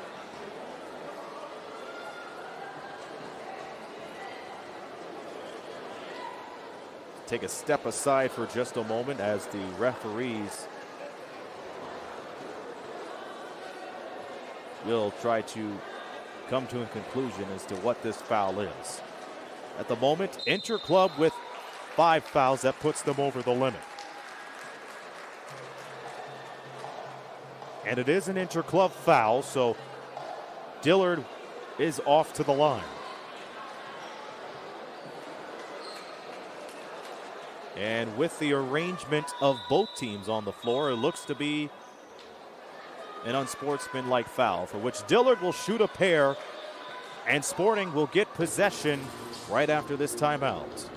Take a step aside for just a moment as the referees will try to come to a conclusion as to what this foul is. At the moment, Interclub with 5 fouls. That puts them over the limit. And it is an Interclub foul, so Dillard is off to the line. And with the arrangement of both teams on the floor, it looks to be an unsportsmanlike foul for which Dillard will shoot a pair, and Sporting will get possession right after this timeout.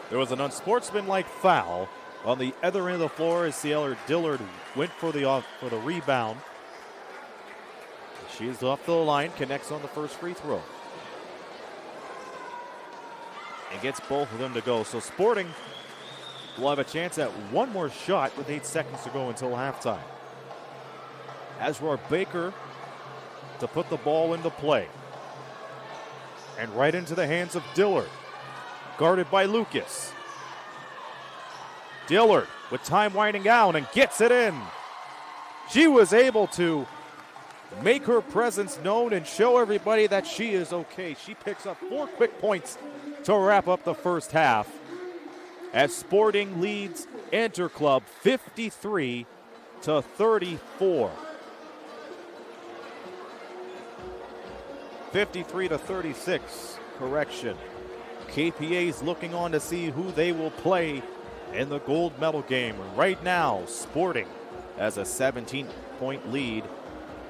There was an unsportsmanlike foul on the other end of the floor as Ciela Dillard went for the rebound. She is off the line, connects on the first free throw. And gets both of them to go. So Sporting will have a chance at one more shot with 8 seconds to go until halftime. Azrar Baker to put the ball into play. And right into the hands of Dillard. Guarded by Lucas. Dillard with time winding down and gets it in. She was able to make her presence known and show everybody that she is okay. She picks up 4 quick points to wrap up the first half as Sporting leads Interclub 53-34. 53-36, correction. KPA's looking on to see who they will play in the gold medal game. Right now, Sporting has a 17-point lead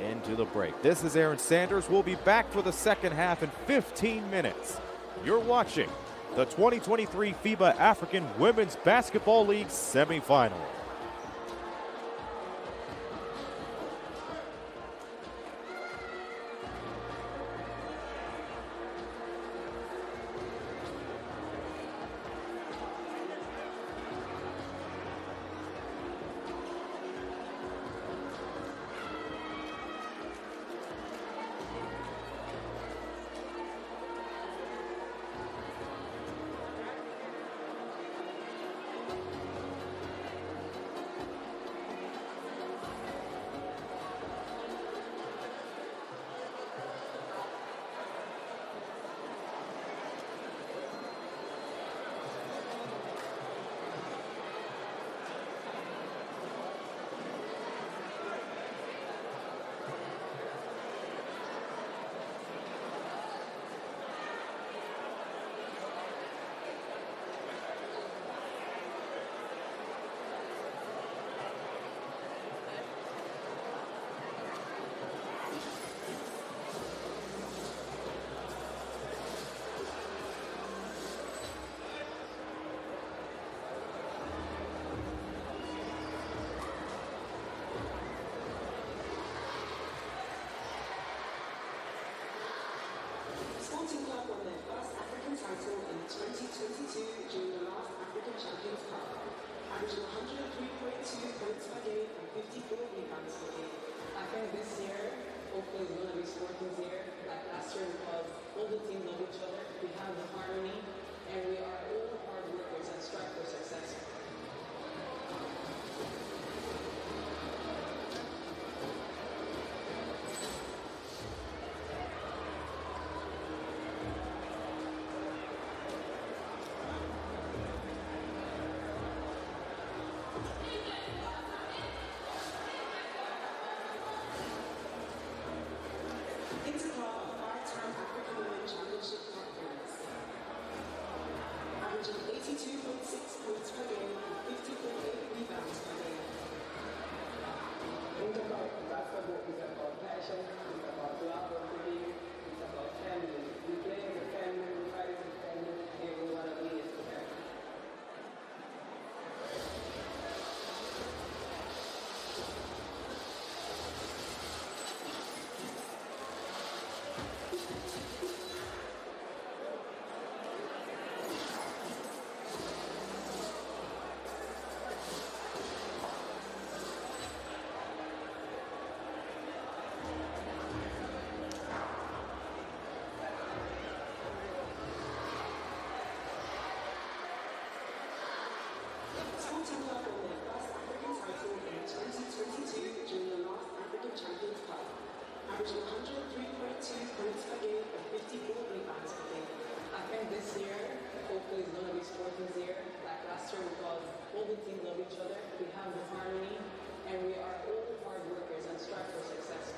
into the break. This is Aaron Sanders. We'll be back for the second half in 15 minutes. You're watching the 2023 FIBA African Women's Basketball League semifinal. 2022 during the last African Champions Cup, averaging 103.2 points per game and 54 rebounds per game. I think this year, hopefully, is going to be Sporting's year, like last year, because all the teams love each other. We have the harmony, and we are all hard workers and strive for success. Interclub five-time African Women Championship Cup winners, averaging 82.6 points per game and 50.8 rebounds per game. Interclub basketball is about passion, it's about love of the game, it's about family. We play as a family, we fight as a family, and we want to win as a family. Sporting Club won their first African title in 2022 during the last African Champions Cup, averaging 103.2 points per game and 54 rebounds per game. I think this year, hopefully, is going to be Sporting's year, like last year, because all the teams love each other. We have the harmony, and we are all hard workers and strive for success.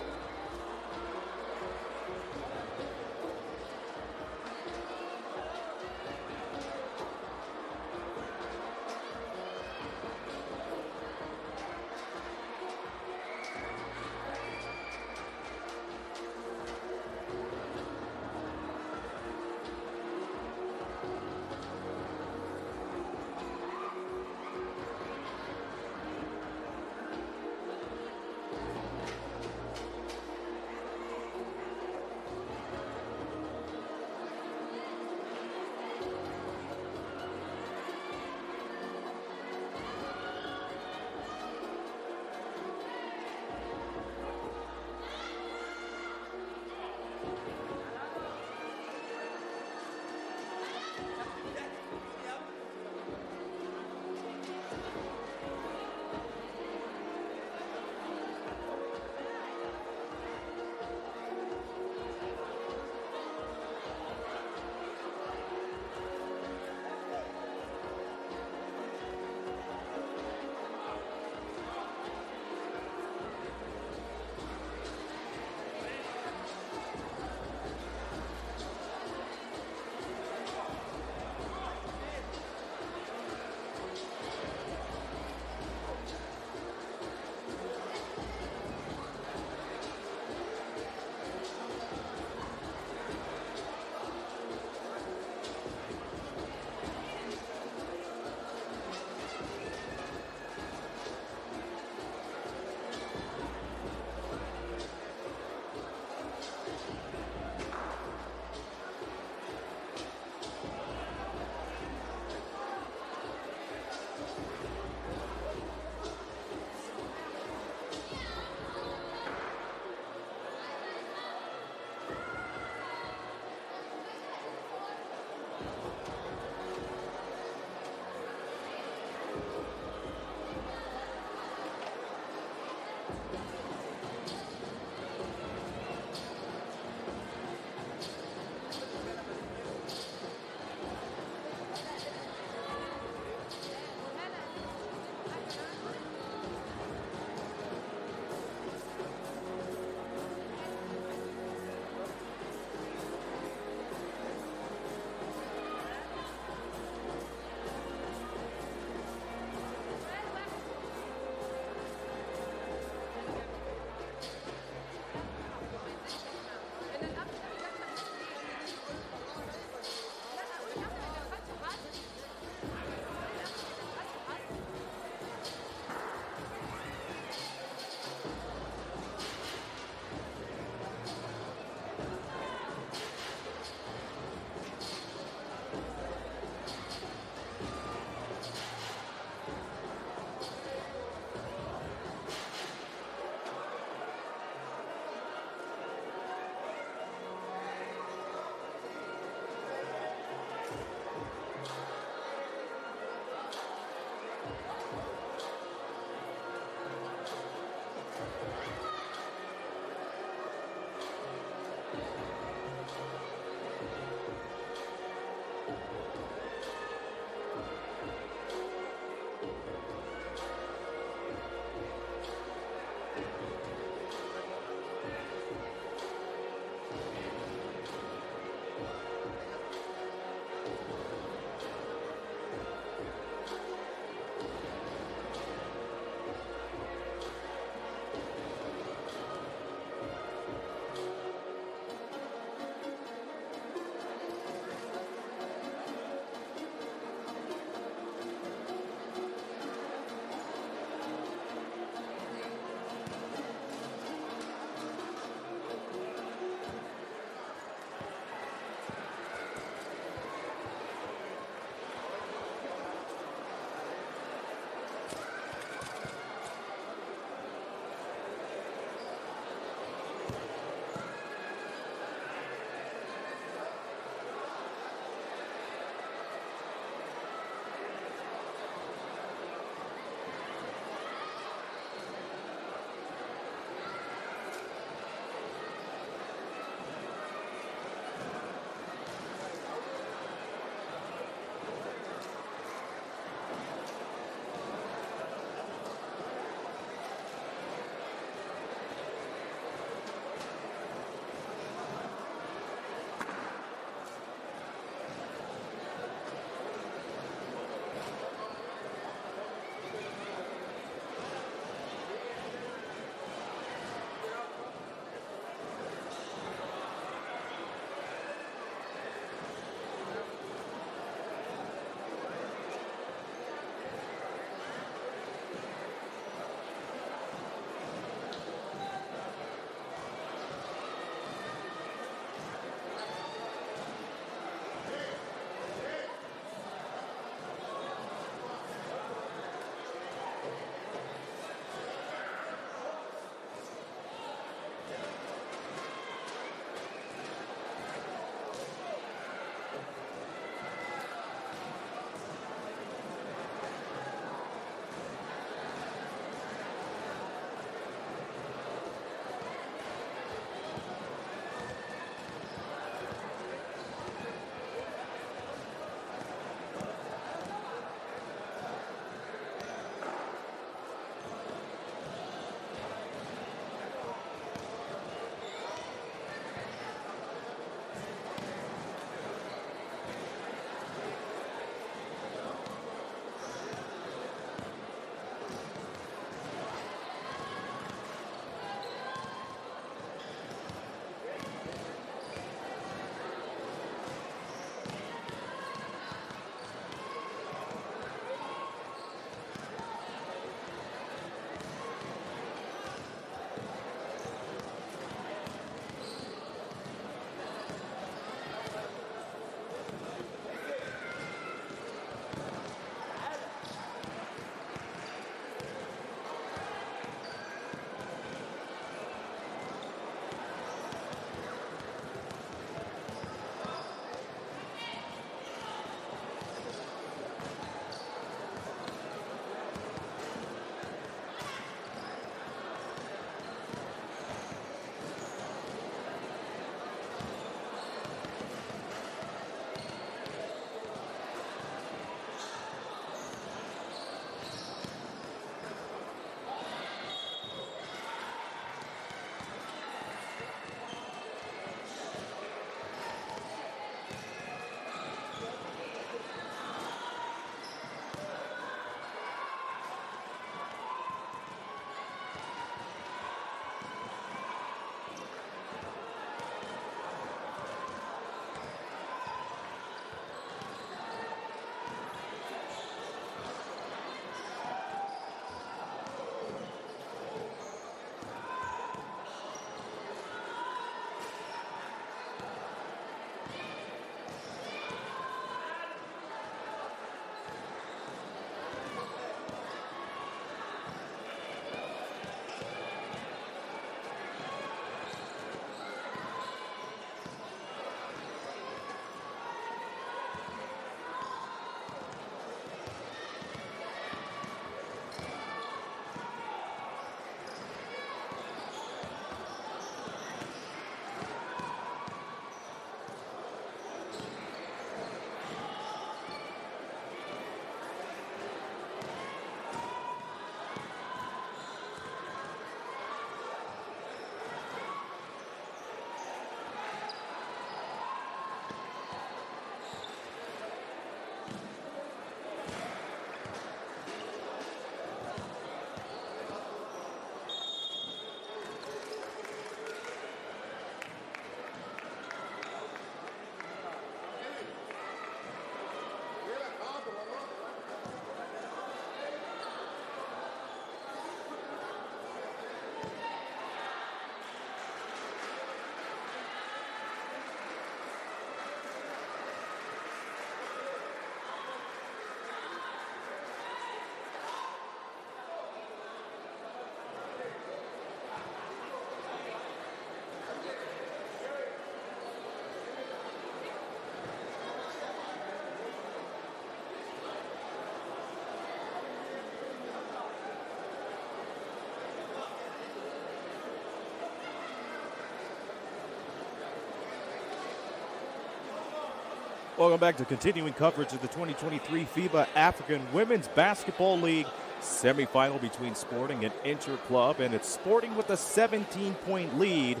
Welcome back to continuing coverage of the 2023 FIBA African Women's Basketball League semifinal between Sporting and Interclub, and it's Sporting with a 17-point lead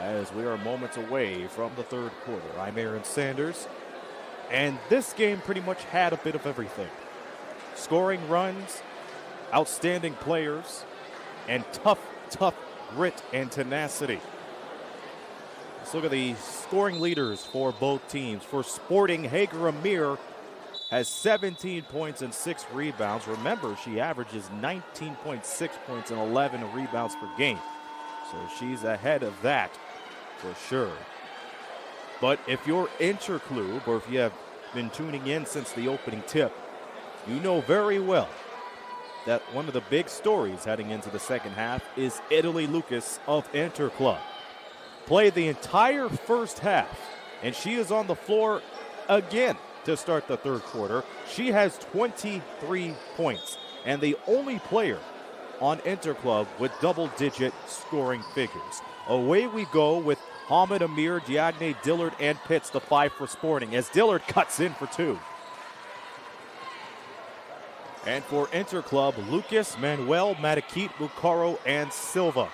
as we are moments away from the third quarter. I'm Aaron Sanders, and this game pretty much had a bit of everything. Scoring runs, outstanding players, and tough grit and tenacity. Let's look at the scoring leaders for both teams. For Sporting, Hager Amir has 17 points and 6 rebounds. Remember, she averages 19.6 points and 11 rebounds per game. So she's ahead of that for sure. But if you're Interclub, or if you have been tuning in since the opening tip, you know very well that one of the big stories heading into the second half is Italy Lucas of Interclub. Played the entire first half, and she is on the floor again to start the third quarter. She has 23 points, and the only player on Interclub with double-digit scoring figures. Away we go with Hamid Amir, Diagne Dillard, and Pitts, the 5 for Sporting, as Dillard cuts in for 2. And for Interclub, Lucas, Manuel, Madikit, Mukaro, and Silva.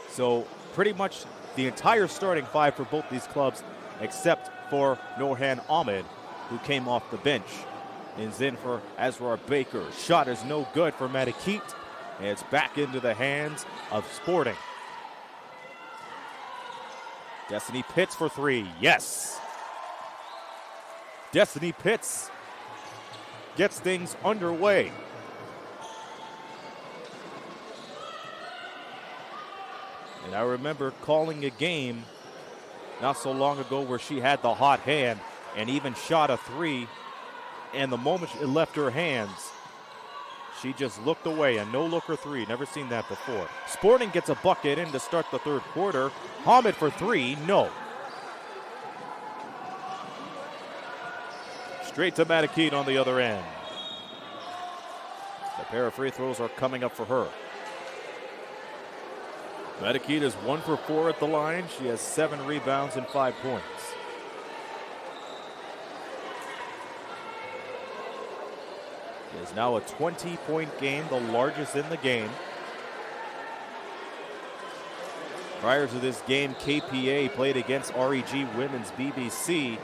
So pretty much the entire starting 5 for both these clubs, except for Norhan Ahmed, who came off the bench. Is in for Azrar Baker. Shot is no good for Madikit, and it's back into the hands of Sporting. Destiny Pitts for 3. Yes! Destiny Pitts gets things underway. And I remember calling a game not so long ago where she had the hot hand and even shot a 3. And the moment it left her hands, she just looked away. A no-looker 3. Never seen that before. Sporting gets a bucket in to start the third quarter. Hamid for 3. No. Straight to Madikit on the other end. The pair of free throws are coming up for her. Madikit is 1 for 4 at the line. She has 7 rebounds and 5 points. It is now a 20-point game, the largest in the game. Prior to this game, KPA played against REG Women's BBC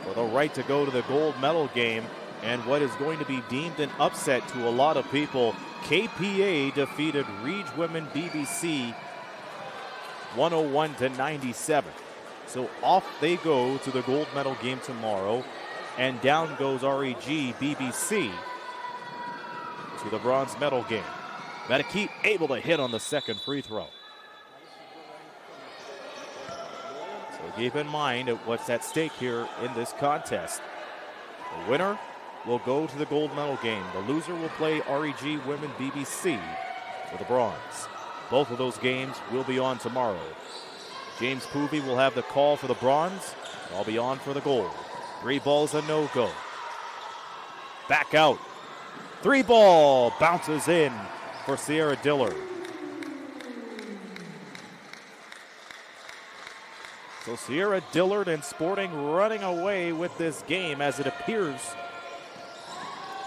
for the right to go to the gold medal game, and what is going to be deemed an upset to a lot of people. KPA defeated REG Women BBC 101-97. So off they go to the gold medal game tomorrow, and down goes REG BBC to the bronze medal game. Madikit able to hit on the second free throw. So keep in mind what's at stake here in this contest. The winner will go to the gold medal game. The loser will play REG Women BBC for the bronze. Both of those games will be on tomorrow. James Poovey will have the call for the bronze. I'll be on for the gold. 3 balls a no-go. Back out. 3 ball bounces in for Sierra Dillard. So Sierra Dillard and Sporting running away with this game as it appears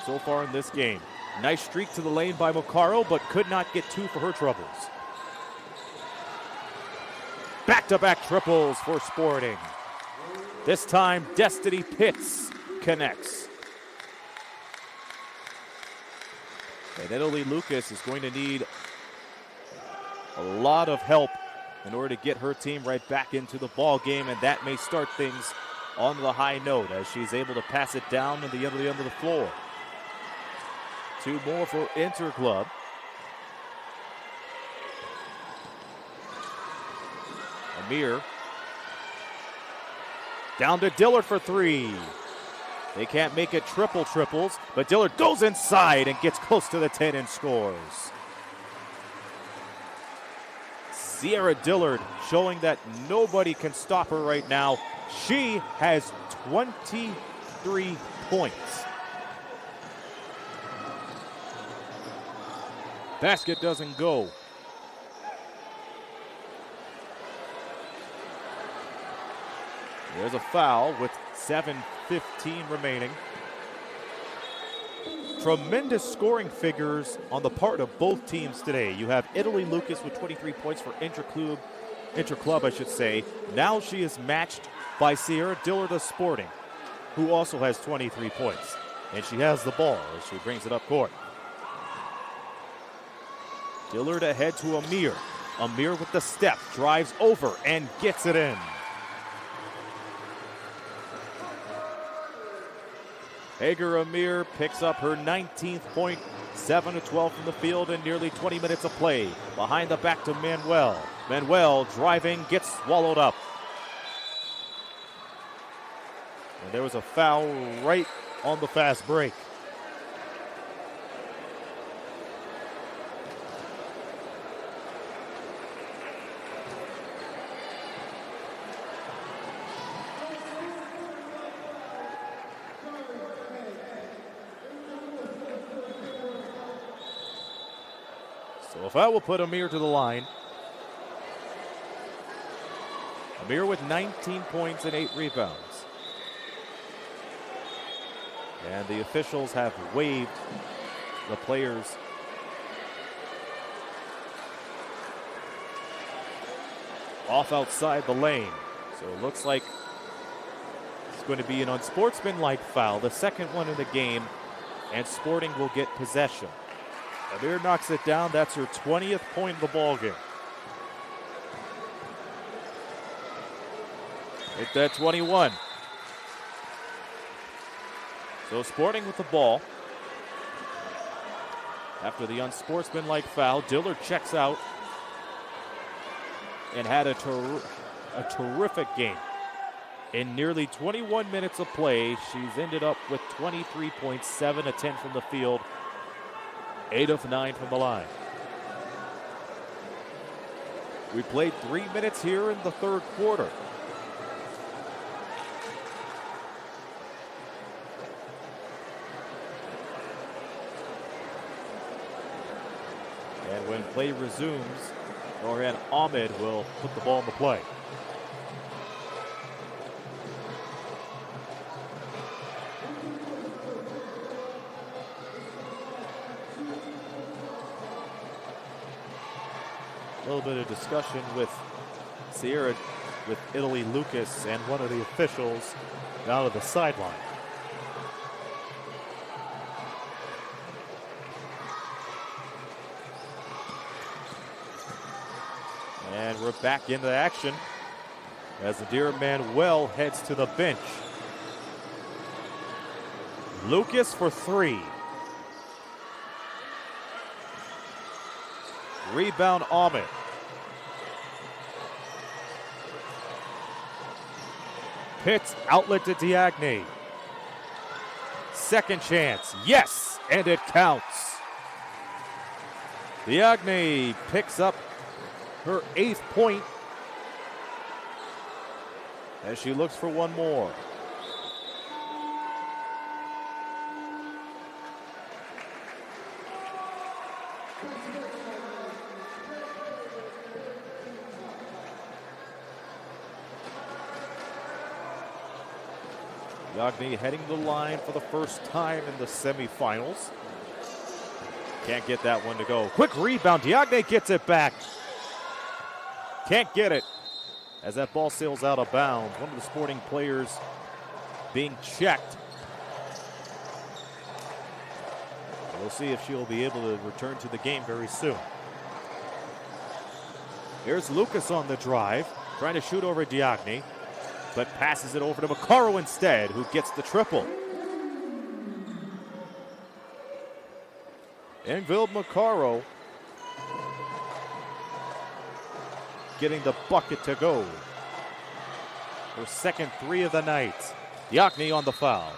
so far in this game. Nice streak to the lane by Mukaro, but could not get 2 for her troubles. Back-to-back triples for Sporting. This time, Destiny Pitts connects. And Italy Lucas is going to need a lot of help in order to get her team right back into the ball game, and that may start things on the high note as she's able to pass it down to the other end of the floor. 2 more for Interclub. Amir down to Dillard for 3. They can't make it triples, but Dillard goes inside and gets close to the 10 and scores. Sierra Dillard showing that nobody can stop her right now. She has 23 points. Basket doesn't go. There's a foul with 7:15 remaining. Tremendous scoring figures on the part of both teams today. You have Italy Lucas with 23 points for Interclub, I should say. Now she is matched by Sierra Dillard of Sporting, who also has 23 points. And she has the ball as she brings it up court. Dillard ahead to Amir. Amir with the step, drives over and gets it in. Hager Amir picks up her 19th point, 7-12 from the field in nearly 20 minutes of play. Behind the back to Manuel. Manuel driving, gets swallowed up. And there was a foul right on the fast break. So if I will put Amir to the line. Amir with 19 points and 8 rebounds. And the officials have waived the players. Off outside the lane. So it looks like it's going to be an unsportsmanlike foul, the second one in the game, and Sporting will get possession. Amir knocks it down. That's her 20th point of the ball game. Hit that 21. So Sporting with the ball. After the unsportsmanlike foul, Dillard checks out and had a terrific game. In nearly 21 minutes of play, she's ended up with 23 points, 7 of 10 from the field, 8 of 9 from the line. We played 3 minutes here in the third quarter. And when play resumes, Norhan Ahmed will put the ball in the play. A little bit of discussion with Sierra, with Italy Lucas and one of the officials down at the sideline. And we're back into action as Adira Manuel heads to the bench. Lucas for 3. Rebound Ahmed. Pitts outlet to Diagne. Second chance. Yes, and it counts. Diagne picks up her 8th point as she looks for one more. Diagne heading to the line for the first time in the semifinals. Can't get that one to go. Quick rebound. Diagne gets it back. Can't get it as that ball sails out of bounds. One of the Sporting players being checked. We'll see if she'll be able to return to the game very soon. Here's Lucas on the drive, trying to shoot over Diagne, but passes it over to Maccaro instead, who gets the triple. Ingvild Maccaro getting the bucket to go. Her second 3 of the night. Diagne on the foul.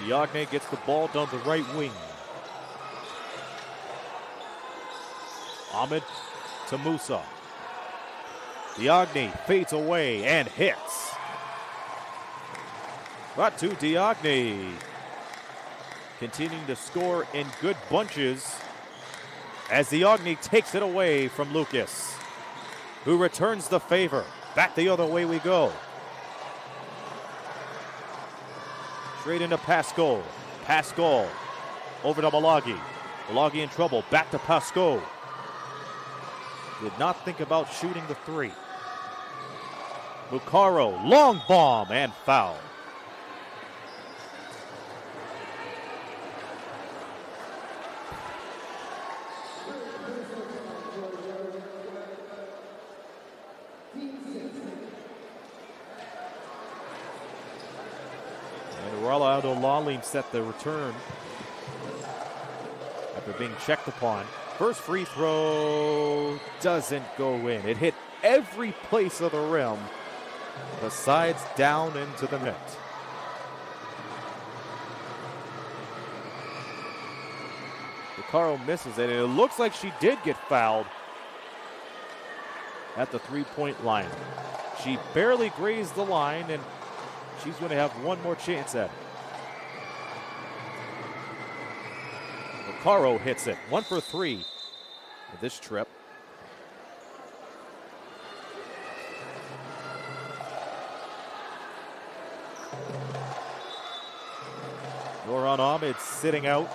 Diagne gets the ball down the right wing. Ahmed to Musa. Diagne fades away and hits. But to Diagne. Continuing to score in good bunches as Diagne takes it away from Lucas, who returns the favor. Back the other way we go. Straight into Pascal. Pascal over to Malagi. Malagi in trouble. Back to Pascal. Did not think about shooting the three. Mukaro, long bomb and foul. Aldo Lalim set the return after being checked upon. First free throw doesn't go in. It hit every place of the rim besides down into the net. Mukaro misses it, and it looks like she did get fouled at the three-point line. She barely grazed the line, and she's going to have one more chance at it. Mukaro hits it. 1 for 3 this trip. Noran Ahmed sitting out.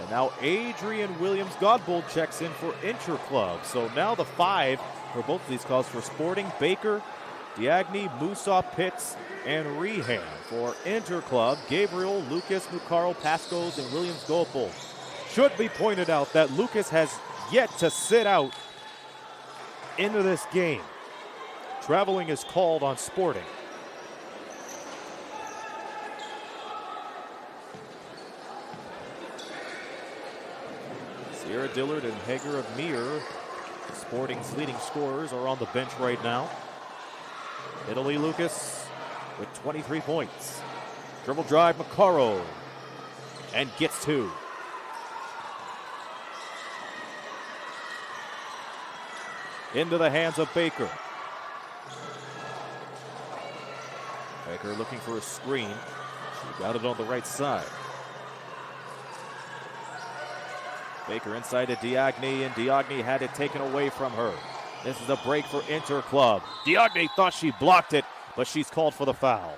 And now Adrian Williams-Godbold checks in for Interclub. So now the 5 for both of these calls for Sporting: Baker, Diagne, Musa, Pitts, and Rehan. For Interclub, Gabriel, Lucas, Mukaro, Pascos, and Williams-Godbold. Should be pointed out that Lucas has yet to sit out into this game. Traveling is called on Sporting. Sierra Dillard and Hager of Mir, Sporting's leading scorers, are on the bench right now. Italy Lucas with 23 points. Dribble drive, Mukaro, and gets 2. Into the hands of Baker. Baker looking for a screen. She got it on the right side. Baker inside to Diagne, and Diagne had it taken away from her. This is a break for Interclub. Diagne thought she blocked it, but she's called for the foul.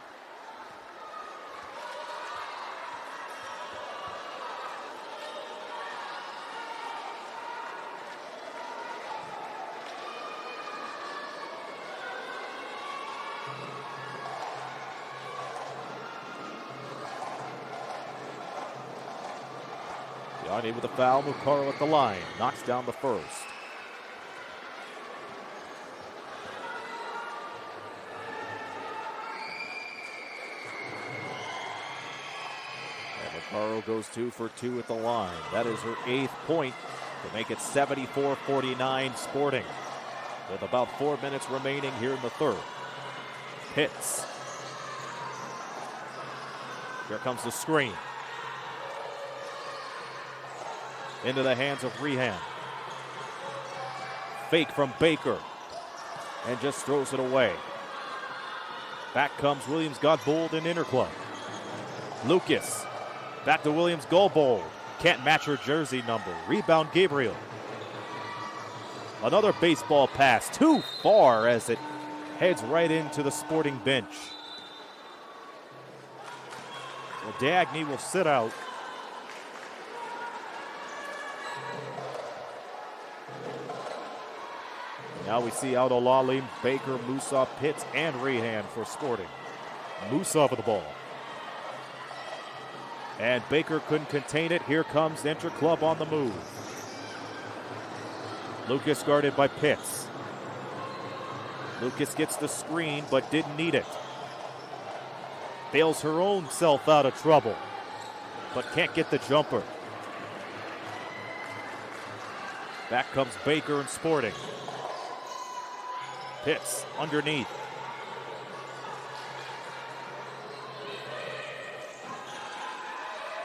Diagne with a foul, Mukaro at the line, knocks down the first. Mukaro goes 2 for 2 at the line. That is her 8th point to make it 74-49 Sporting. With about 4 minutes remaining here in the third. Hits. Here comes the screen. Into the hands of Rehan. Fake from Baker. And just throws it away. Back comes Williams-Godbold and Interclub. Lucas. Back to Williams-Godbold. Can't match her jersey number. Rebound Gabriel. Another baseball pass. Too far as it heads right into the Sporting bench. Well, Diagne will sit out. Now we see Aldo Lalim, Baker, Musa, Pitts, and Rehan for Sporting. Musa with the ball. And Baker couldn't contain it. Here comes Interclub on the move. Lucas guarded by Pitts. Lucas gets the screen, but didn't need it. Bails her own self out of trouble, but can't get the jumper. Back comes Baker and Sporting. Pitts underneath.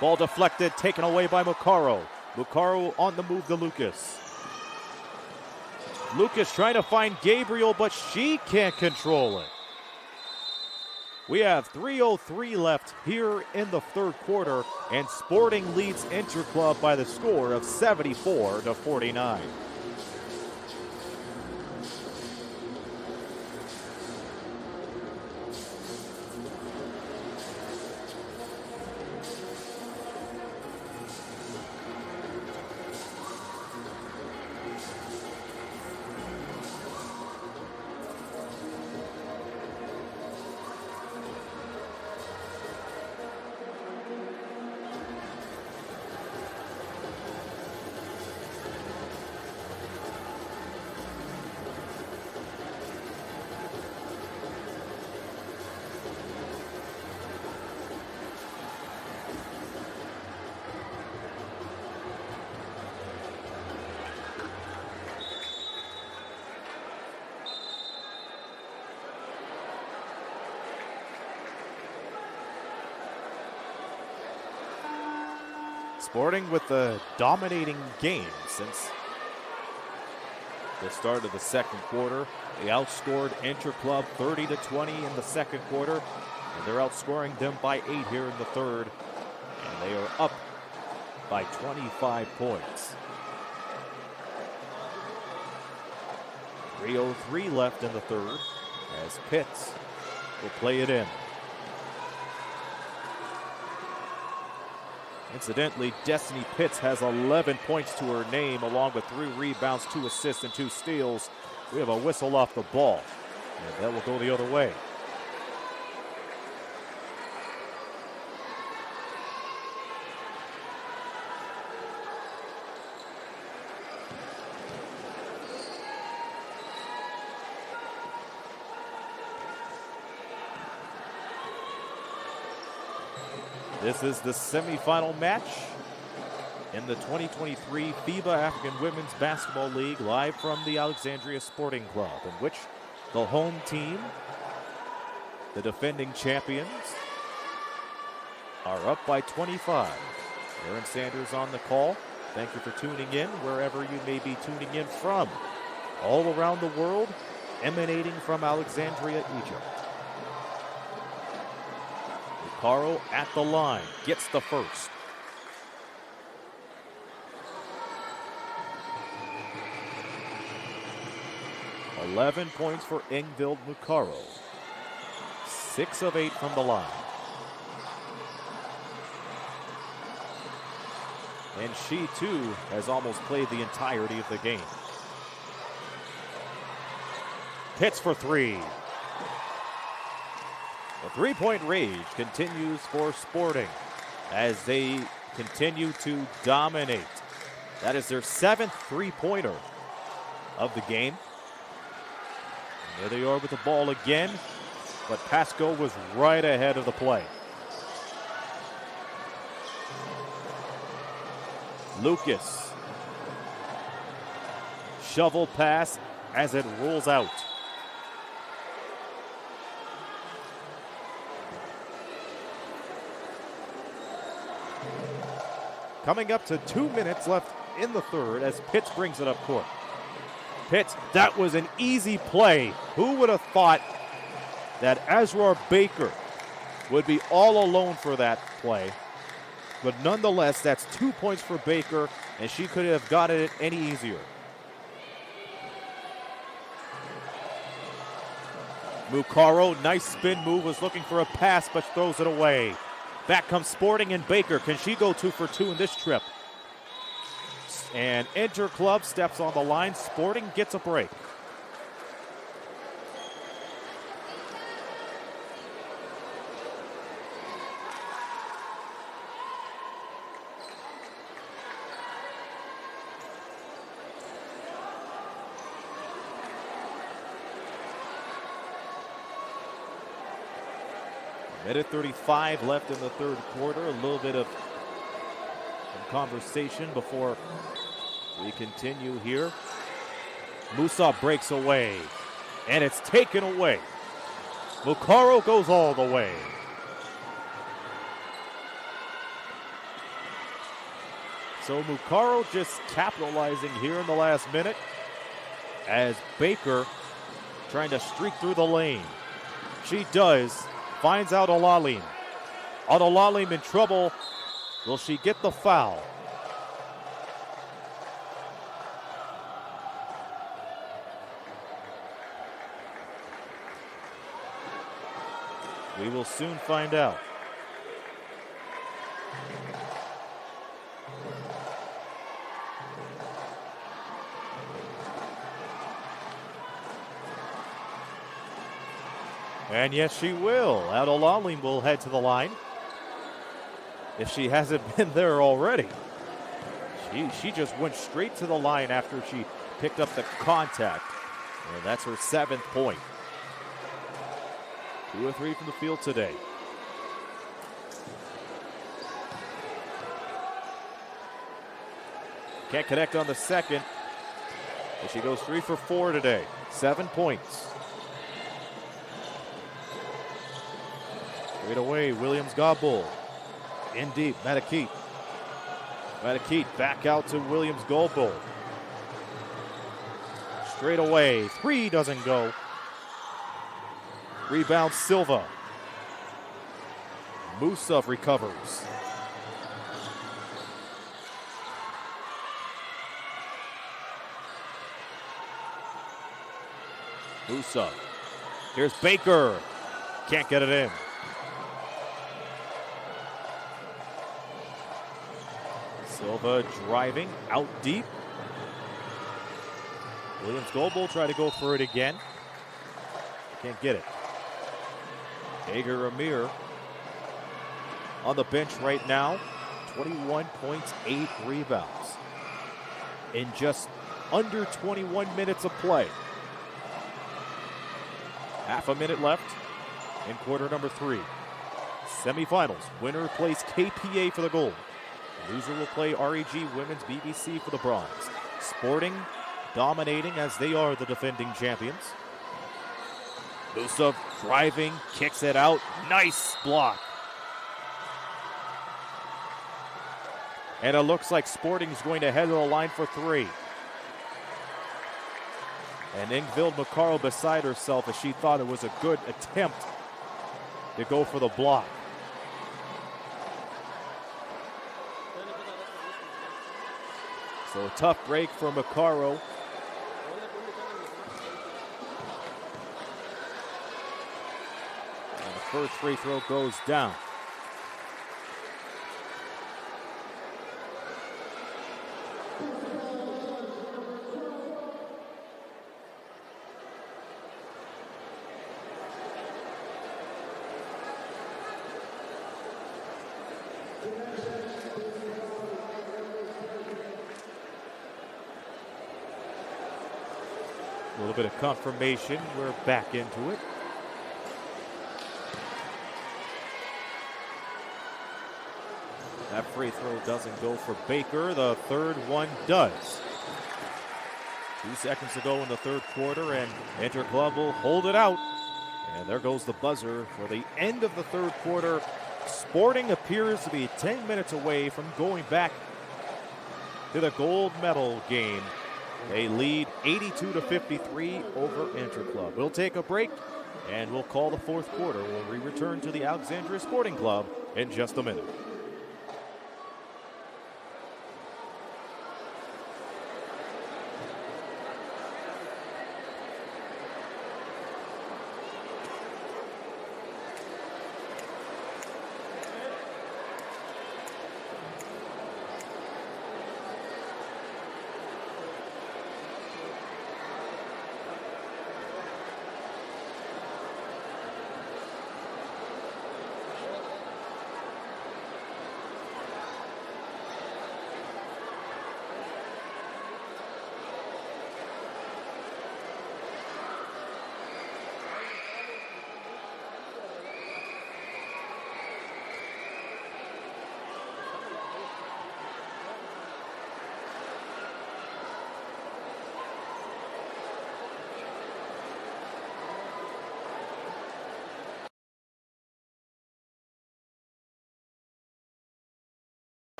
Ball deflected, taken away by Mukaro. Mukaro on the move to Lucas. Lucas trying to find Gabriel, but she can't control it. We have 3:03 left here in the third quarter, and Sporting leads Interclub by the score of 74-49. Sporting with the dominating game since the start of the second quarter. They outscored Interclub 30-20 in the second quarter, and they're outscoring them by 8 here in the third, and they are up by 25 points. 3:03 left in the third as Pitts will play it in. Incidentally, Destiny Pitts has 11 points to her name, along with 3 rebounds, 2 assists, and 2 steals. We have a whistle off the ball, and that will go the other way. This is the semifinal match in the 2023 FIBA African Women's Basketball League, live from the Alexandria Sporting Club, in which the home team, the defending champions, are up by 25. Aaron Sanders on the call. Thank you for tuning in wherever you may be tuning in from, all around the world, emanating from Alexandria, Egypt. Caro at the line, gets the first. "11 points for Engvild Mukaro. 6 of 8 from the line. And she, too, has almost played the entirety of the game. Pitts for 3. The three-point rage continues for Sporting as they continue to dominate. That is their 7th three-pointer of the game. And there they are with the ball again, but Pasco was right ahead of the play. Lucas. Shovel pass as it rolls out. Coming up to 2 minutes left in the third as Pitts brings it up court. Pitts, that was an easy play. Who would have thought that Azrar Baker would be all alone for that play? But nonetheless, that's 2 points for Baker, and she could have gotten it any easier. Mukaro, nice spin move, was looking for a pass, but throws it away. Back comes Sporting and Baker. Can she go 2 for 2 in this trip? And Interclub steps on the line. Sporting gets a break. Minute 35 left in the third quarter. A little bit of conversation before we continue here. Musa breaks away, and it's taken away. Mukaro goes all the way. So Mukaro just capitalizing here in the last minute as Baker trying to streak through the lane. She does, finds out Alalim. Alalim in trouble. Will she get the foul? We will soon find out. And yes, she will. Adolalim will head to the line. If she hasn't been there already. She just went straight to the line after she picked up the contact. And that's her 7th point. 2 or 3 from the field today. Can't connect on the second. But she goes 3 for 4 today. 7 points. Straight away, Williams-Gobble. In deep, Matakeet. Matakeet back out to Williams-Gobble. Straight away, 3 doesn't go. Rebound Silva. Musov recovers. Musov. Here's Baker. Can't get it in. Silva driving out deep. Williams-Gobble try to go for it again. Can't get it. Hager Amir on the bench right now. 21 points, 8 rebounds in just under 21 minutes of play. Half a minute left in quarter number 3. Semifinals. Winner plays KPA for the gold. Loser will play REG Women's BBC for the bronze. Sporting dominating as they are the defending champions. Musov driving, kicks it out. Nice block. And it looks like Sporting's going to head to the line for 3. And Ingvild Mukaro beside herself as she thought it was a good attempt to go for the block. So a tough break for Mukaro. And the first free throw goes down. A little bit of confirmation. We're back into it. That free throw doesn't go for Baker. The third one does. 2 seconds to go in the third quarter, and Interclub will hold it out. And there goes the buzzer for the end of the third quarter. Sporting appears to be 10 minutes away from going back to the gold medal game. They lead 82-53 over Interclub. We'll take a break, and we'll call the fourth quarter when we return to the Alexandria Sporting Club in just a minute.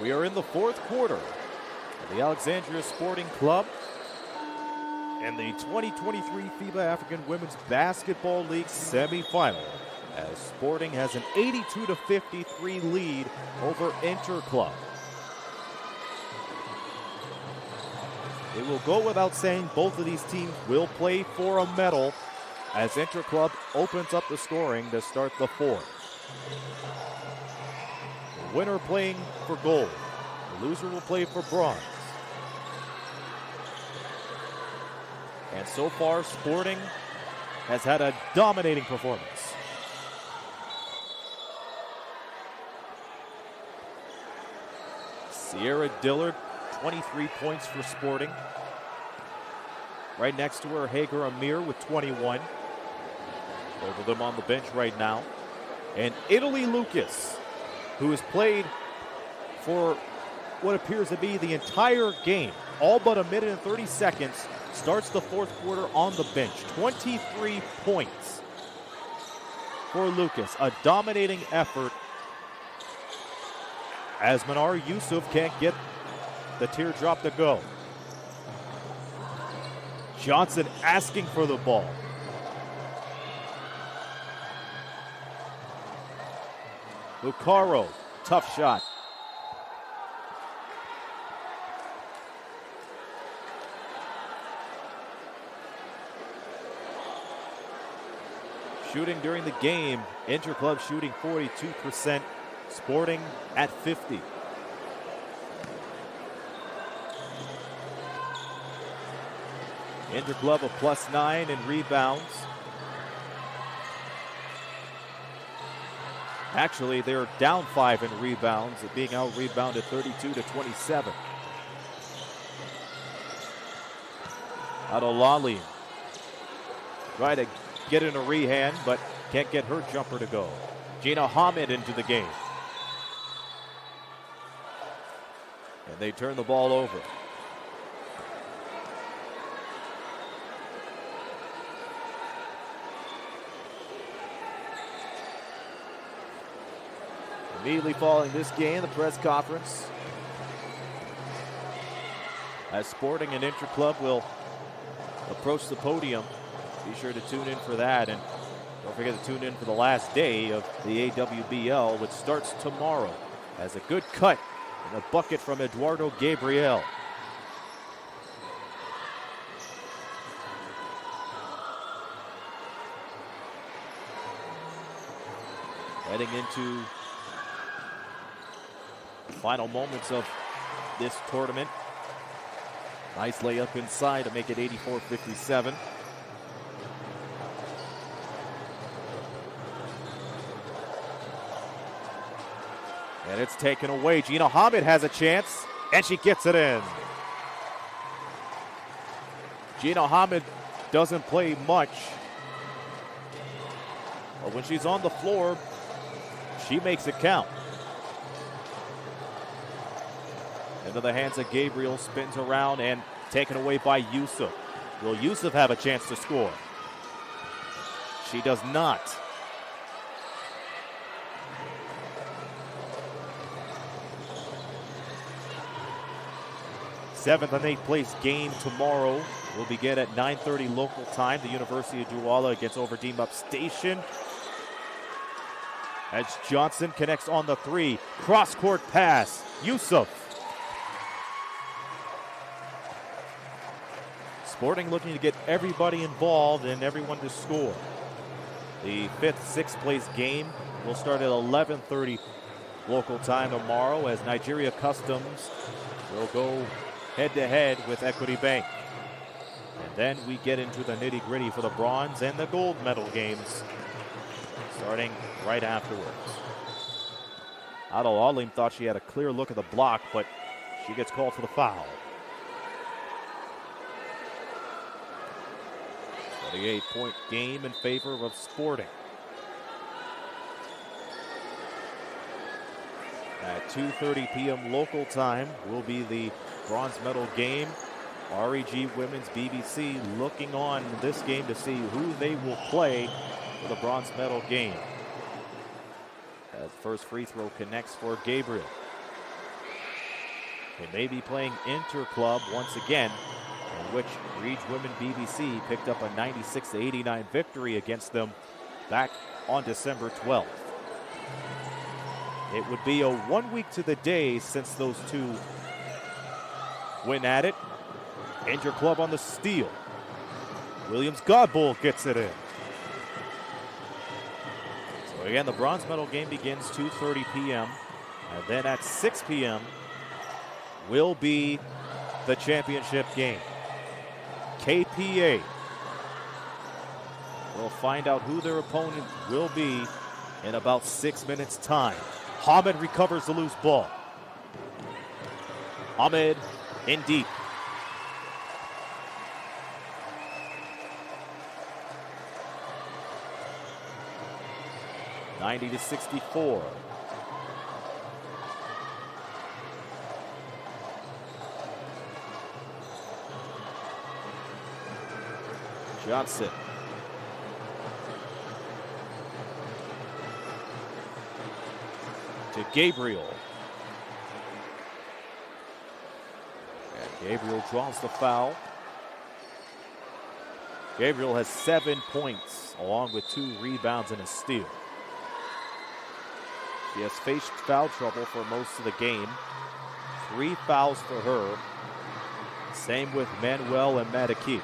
We are in the fourth quarter of the Alexandria Sporting Club and the 2023 FIBA African Women's Basketball League semifinal, as Sporting has an 82-53 lead over Interclub. It will go without saying both of these teams will play for a medal as Interclub opens up the scoring to start the fourth. The winner playing for gold. The loser will play for bronze. And so far, Sporting has had a dominating performance. Sierra Dillard, 23 points for Sporting. Right next to her, Hager Amir with 21. Both of them on the bench right now. And Italy Lucas, who has played for what appears to be the entire game, all but a minute and 30 seconds, starts the fourth quarter on the bench. 23 points for Lucas. A dominating effort as Manar Yusuf can't get the teardrop to go. Johnson asking for the ball. Lucaro, tough shot. Shooting during the game, Interclub shooting 42%, Sporting at 50%. Interclub a +9 in rebounds. Actually, they're down 5 in rebounds, being out-rebounded 32-27. Adolali try to get in a rehand, but can't get her jumper to go. Gina Hamid into the game. And they turn the ball over. Immediately following this game, the press conference, as Sporting and Interclub will approach the podium. Be sure to tune in for that, and don't forget to tune in for the last day of the AWBL, which starts tomorrow, as a good cut in the bucket from Eduardo Gabriel. Heading into final moments of this tournament. Nice layup inside to make it 84-57. And it's taken away. Gina Hamid has a chance, and she gets it in. Gina Hamid doesn't play much, but when she's on the floor, she makes it count. Into the hands of Gabriel, spins around and taken away by Yusuf. Will Yusuf have a chance to score? She does not. Seventh and eighth place game tomorrow will begin at 9:30 local time. The University of Douala against Overdene Upstation. As Johnson connects on the three. Cross-court pass. Yusuf. Sporting looking to get everybody involved and everyone to score. The fifth, sixth place game will start at 11:30 local time tomorrow, as Nigeria Customs will go head-to-head with Equity Bank. And then we get into the nitty-gritty for the bronze and the gold medal games, starting right afterwards. Adel Alim thought she had a clear look at the block, but she gets called for the foul. 28-point game in favor of Sporting. At 2:30 p.m. local time will be the bronze medal game. REG Women's BBC looking on this game to see who they will play for the bronze medal game. As first free throw connects for Gabriel. They may be playing Interclub once again, in which Reach Women BBC picked up a 96-89 victory against them back on December 12th. It would be a 1 week to the day since those two went at it. Interclub on the steal. Williams Godbold gets it in. So again, the bronze medal game begins 2:30 p.m. And then at 6 p.m. will be the championship game. KPA will find out who their opponent will be in about 6 minutes' time. Hamid recovers the loose ball. Hamid in deep. (90-64). Johnson. To Gabriel. And Gabriel draws the foul. Gabriel has 7 points along with 2 rebounds and a steal. She has faced foul trouble for most of the game. 3 fouls for her. Same with Manuel and Madakit.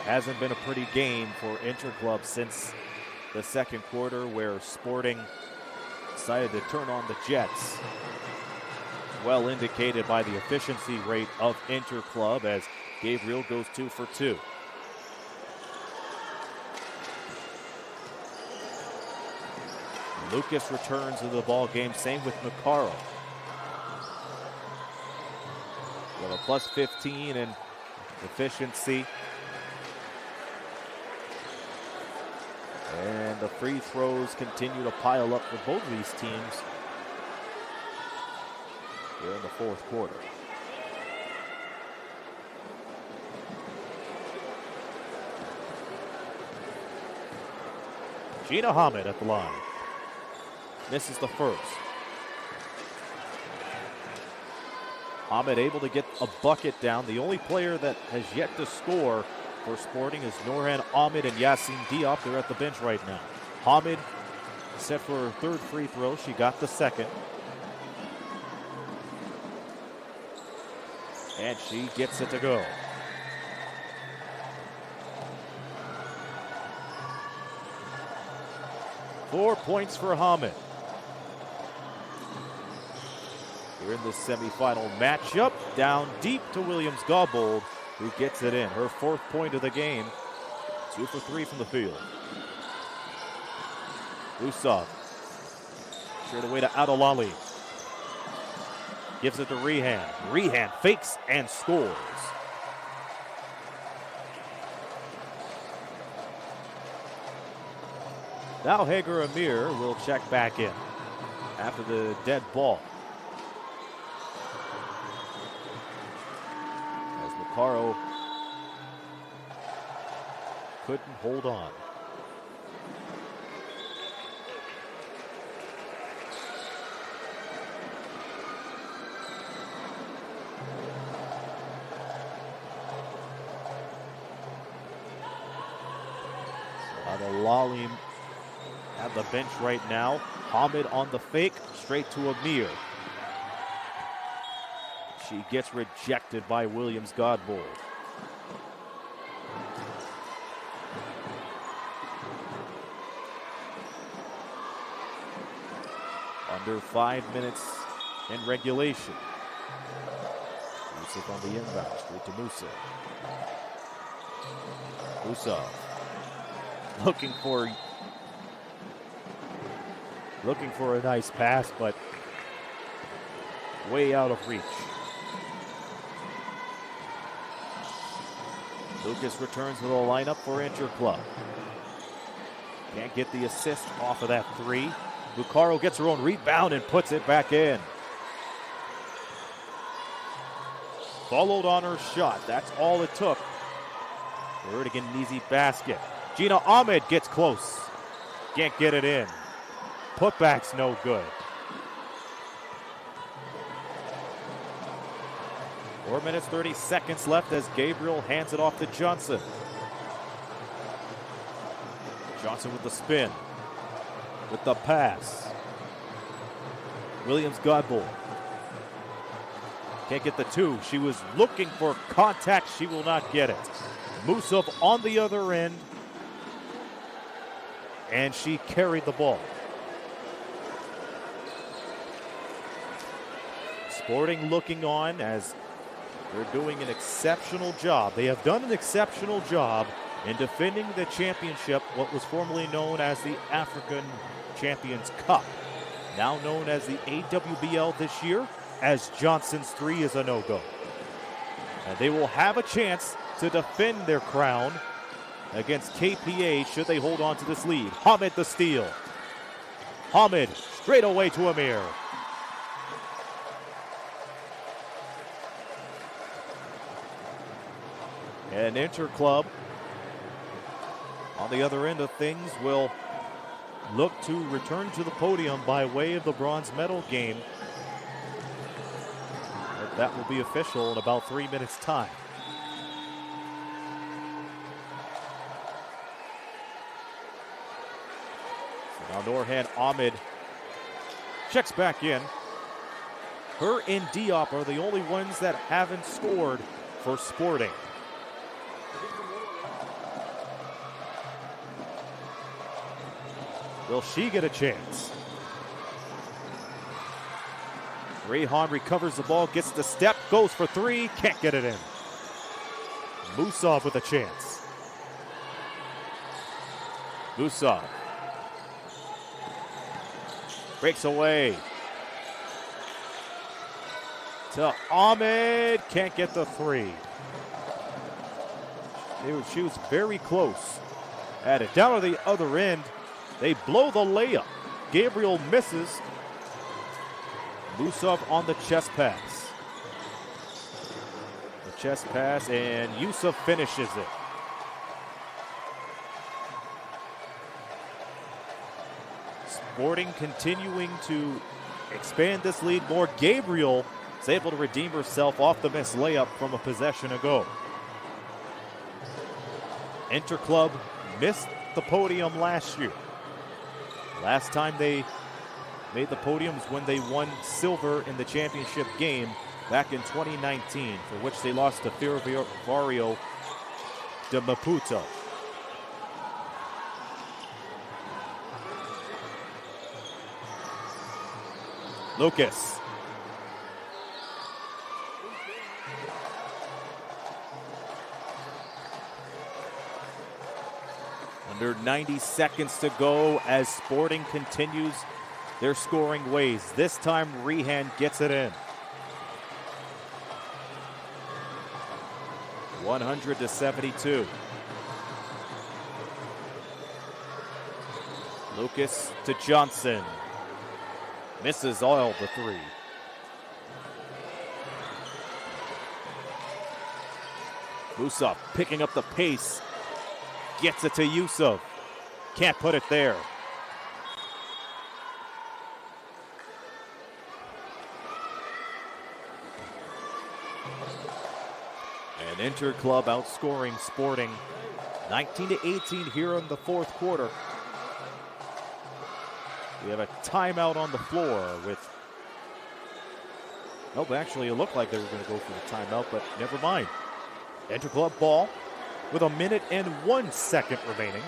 Hasn't been a pretty game for Interclub since the second quarter, where Sporting decided to turn on the Jets. Well indicated by the efficiency rate of Interclub, as Gabriel goes 2 for 2. Lucas returns to the ball game, same with Macaro. With a plus 15 in efficiency. And the free throws continue to pile up for both of these teams here in the fourth quarter. Gina Hamid at the line. Misses the first. Hamid able to get a bucket down. The only player that has yet to score for Sporting is Norhan Ahmed and Yassine Diop. They're at the bench right now. Hamid set for her third free throw. She got the second. And she gets it to go. Four points for Hamid. Here in the semifinal matchup, down deep to Williams Godbold, who gets it in. Her fourth point of the game. 2 for 3 from the field. Usov. Straight away to Adolali. Gives it to Rehan. Rehan fakes and scores. Now Hager Amir will check back in after the dead ball. As Macaro couldn't hold on. Adolali at the bench right now. Hamid on the fake, straight to Amir. She gets rejected by Williams Godbold. Under 5 minutes in regulation. Yusuf on the inbound, straight to Musa. Musa looking for a nice pass, but way out of reach. Lucas returns to the lineup for Interclub. Can't get the assist off of that three. Lucaro gets her own rebound and puts it back in. Followed on her shot. That's all it took Third again, an easy basket. Gina Ahmed gets close. Can't get it in. Putback's no good. 4 minutes, 30 seconds left as Gabriel hands it off to Johnson. Johnson with the spin. With the pass. Williams-Godbold. Can't get the two. She was looking for contact. She will not get it. Musov on the other end. And she carried the ball. Sporting looking on as they're doing an exceptional job. They have done an exceptional job in defending the championship, what was formerly known as the African Champions Cup, now known as the AWBL this year, as Johnson's three is a no-go. And they will have a chance to defend their crown against KPA should they hold on to this lead. Hamid the steal. Hamid straight away to Amir. And Interclub on the other end of things will look to return to the podium by way of the bronze medal game. But that will be official in about 3 minutes' time. So now Norhan Ahmed checks back in. Her and Diop are the only ones that haven't scored for Sporting. Will she get a chance? Rehan recovers the ball, gets the step, goes for three, can't get it in. Musov with a chance. Musov breaks away to Ahmed, can't get the three. She was very close at it. Down to the other end. They blow the layup. Gabriel misses. Musov on the chest pass. The chest pass, and Yusuf finishes it. Sporting continuing to expand this lead more. Gabriel is able to redeem herself off the missed layup from a possession ago. Interclub missed the podium last year. Last time they made the podiums when they won silver in the championship game back in 2019, for which they lost to Ferroviario de Maputo. Lucas. Under 90 seconds to go as Sporting continues their scoring ways. This time Rehan gets it in. 100-72. Lucas to Johnson. Misses all the three. Musov picking up the pace. Gets it to Yusuf. Can't put it there. And Interclub outscoring Sporting 19-18 here in the fourth quarter. We have a timeout on the floor with... Nope, actually it looked like they were going to go for the timeout, but never mind. Interclub ball with 1 minute and 1 second remaining.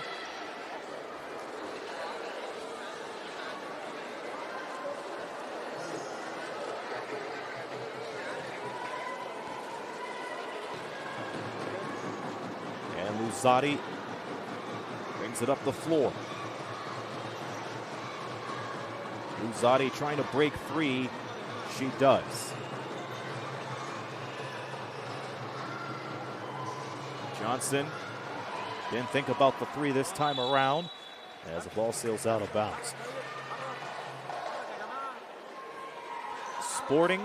And Luzati brings it up the floor. Luzati trying to break free. She does. Johnson didn't think about the three this time around as the ball sails out of bounds. Sporting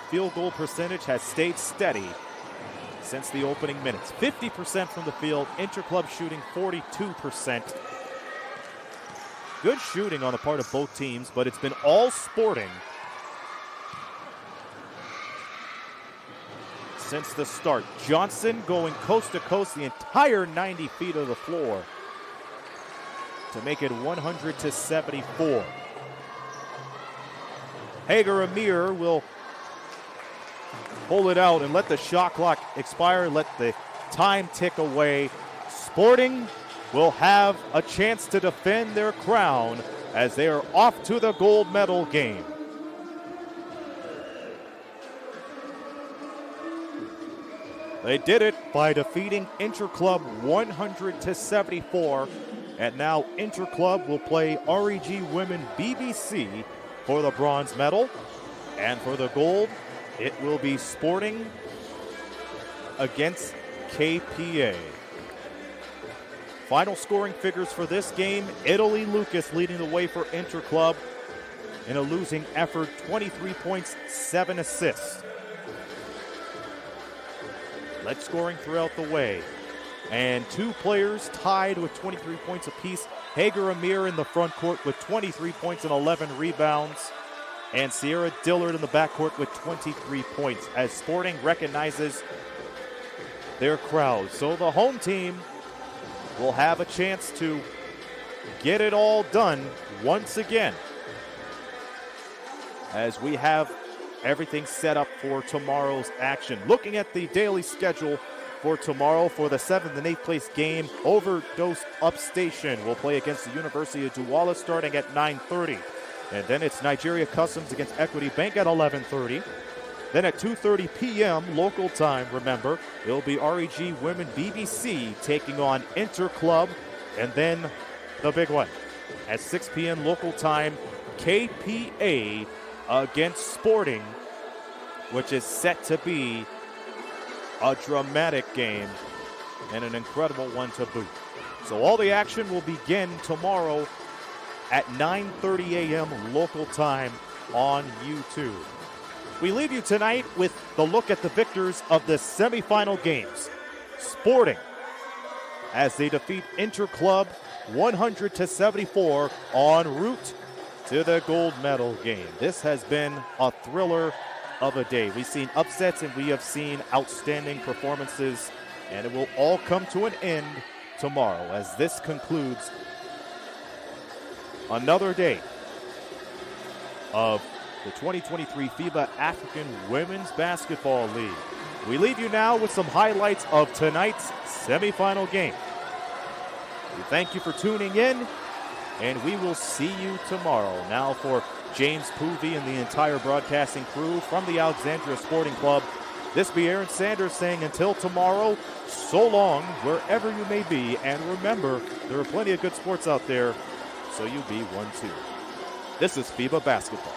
field goal percentage has stayed steady since the opening minutes. 50% from the field, Interclub shooting 42%. Good shooting on the part of both teams, but it's been all Sporting since the start. Johnson going coast to coast the entire 90 feet of the floor to make it 100-74. Hager Amir will hold it out and let the shot clock expire, let the time tick away. Sporting will have a chance to defend their crown as they are off to the gold medal game. They did it by defeating Interclub 100-74, and now Interclub will play REG Women BBC for the bronze medal, and for the gold, it will be Sporting against KPA. Final scoring figures for this game, Italy Lucas leading the way for Interclub in a losing effort, 23 points, 7 assists. Led scoring throughout the way. And two players tied with 23 points apiece. Hager Amir in the front court with 23 points and 11 rebounds. And Sierra Dillard in the backcourt with 23 points as Sporting recognizes their crowd. So the home team will have a chance to get it all done once again, as we have everything set up for tomorrow's action. Looking at the daily schedule for tomorrow for the 7th and 8th place game, Overdose Upstation will play against the University of Douala starting at 9:30. And then it's Nigeria Customs against Equity Bank at 11:30. Then at 2:30 p.m. local time, remember, it'll be REG Women BBC taking on Interclub. And then the big one, at 6 p.m. local time, KPA against Sporting, which is set to be a dramatic game and an incredible one to boot. So all the action will begin tomorrow at 9:30 a.m. local time on YouTube. We leave you tonight with the look at the victors of the semifinal games. Sporting, as they defeat Interclub 100-74 en route to the gold medal game. This has been a thriller of a day. We've seen upsets and we have seen outstanding performances, and it will all come to an end tomorrow as this concludes another day of the 2023 FIBA African Women's Basketball League. We leave you now with some highlights of tonight's semifinal game. We thank you for tuning in, and we will see you tomorrow. Now for James Poovey and the entire broadcasting crew from the Alexandria Sporting Club, this be Aaron Sanders saying until tomorrow, so long wherever you may be, and remember, there are plenty of good sports out there, so you be one too. This is FIBA Basketball.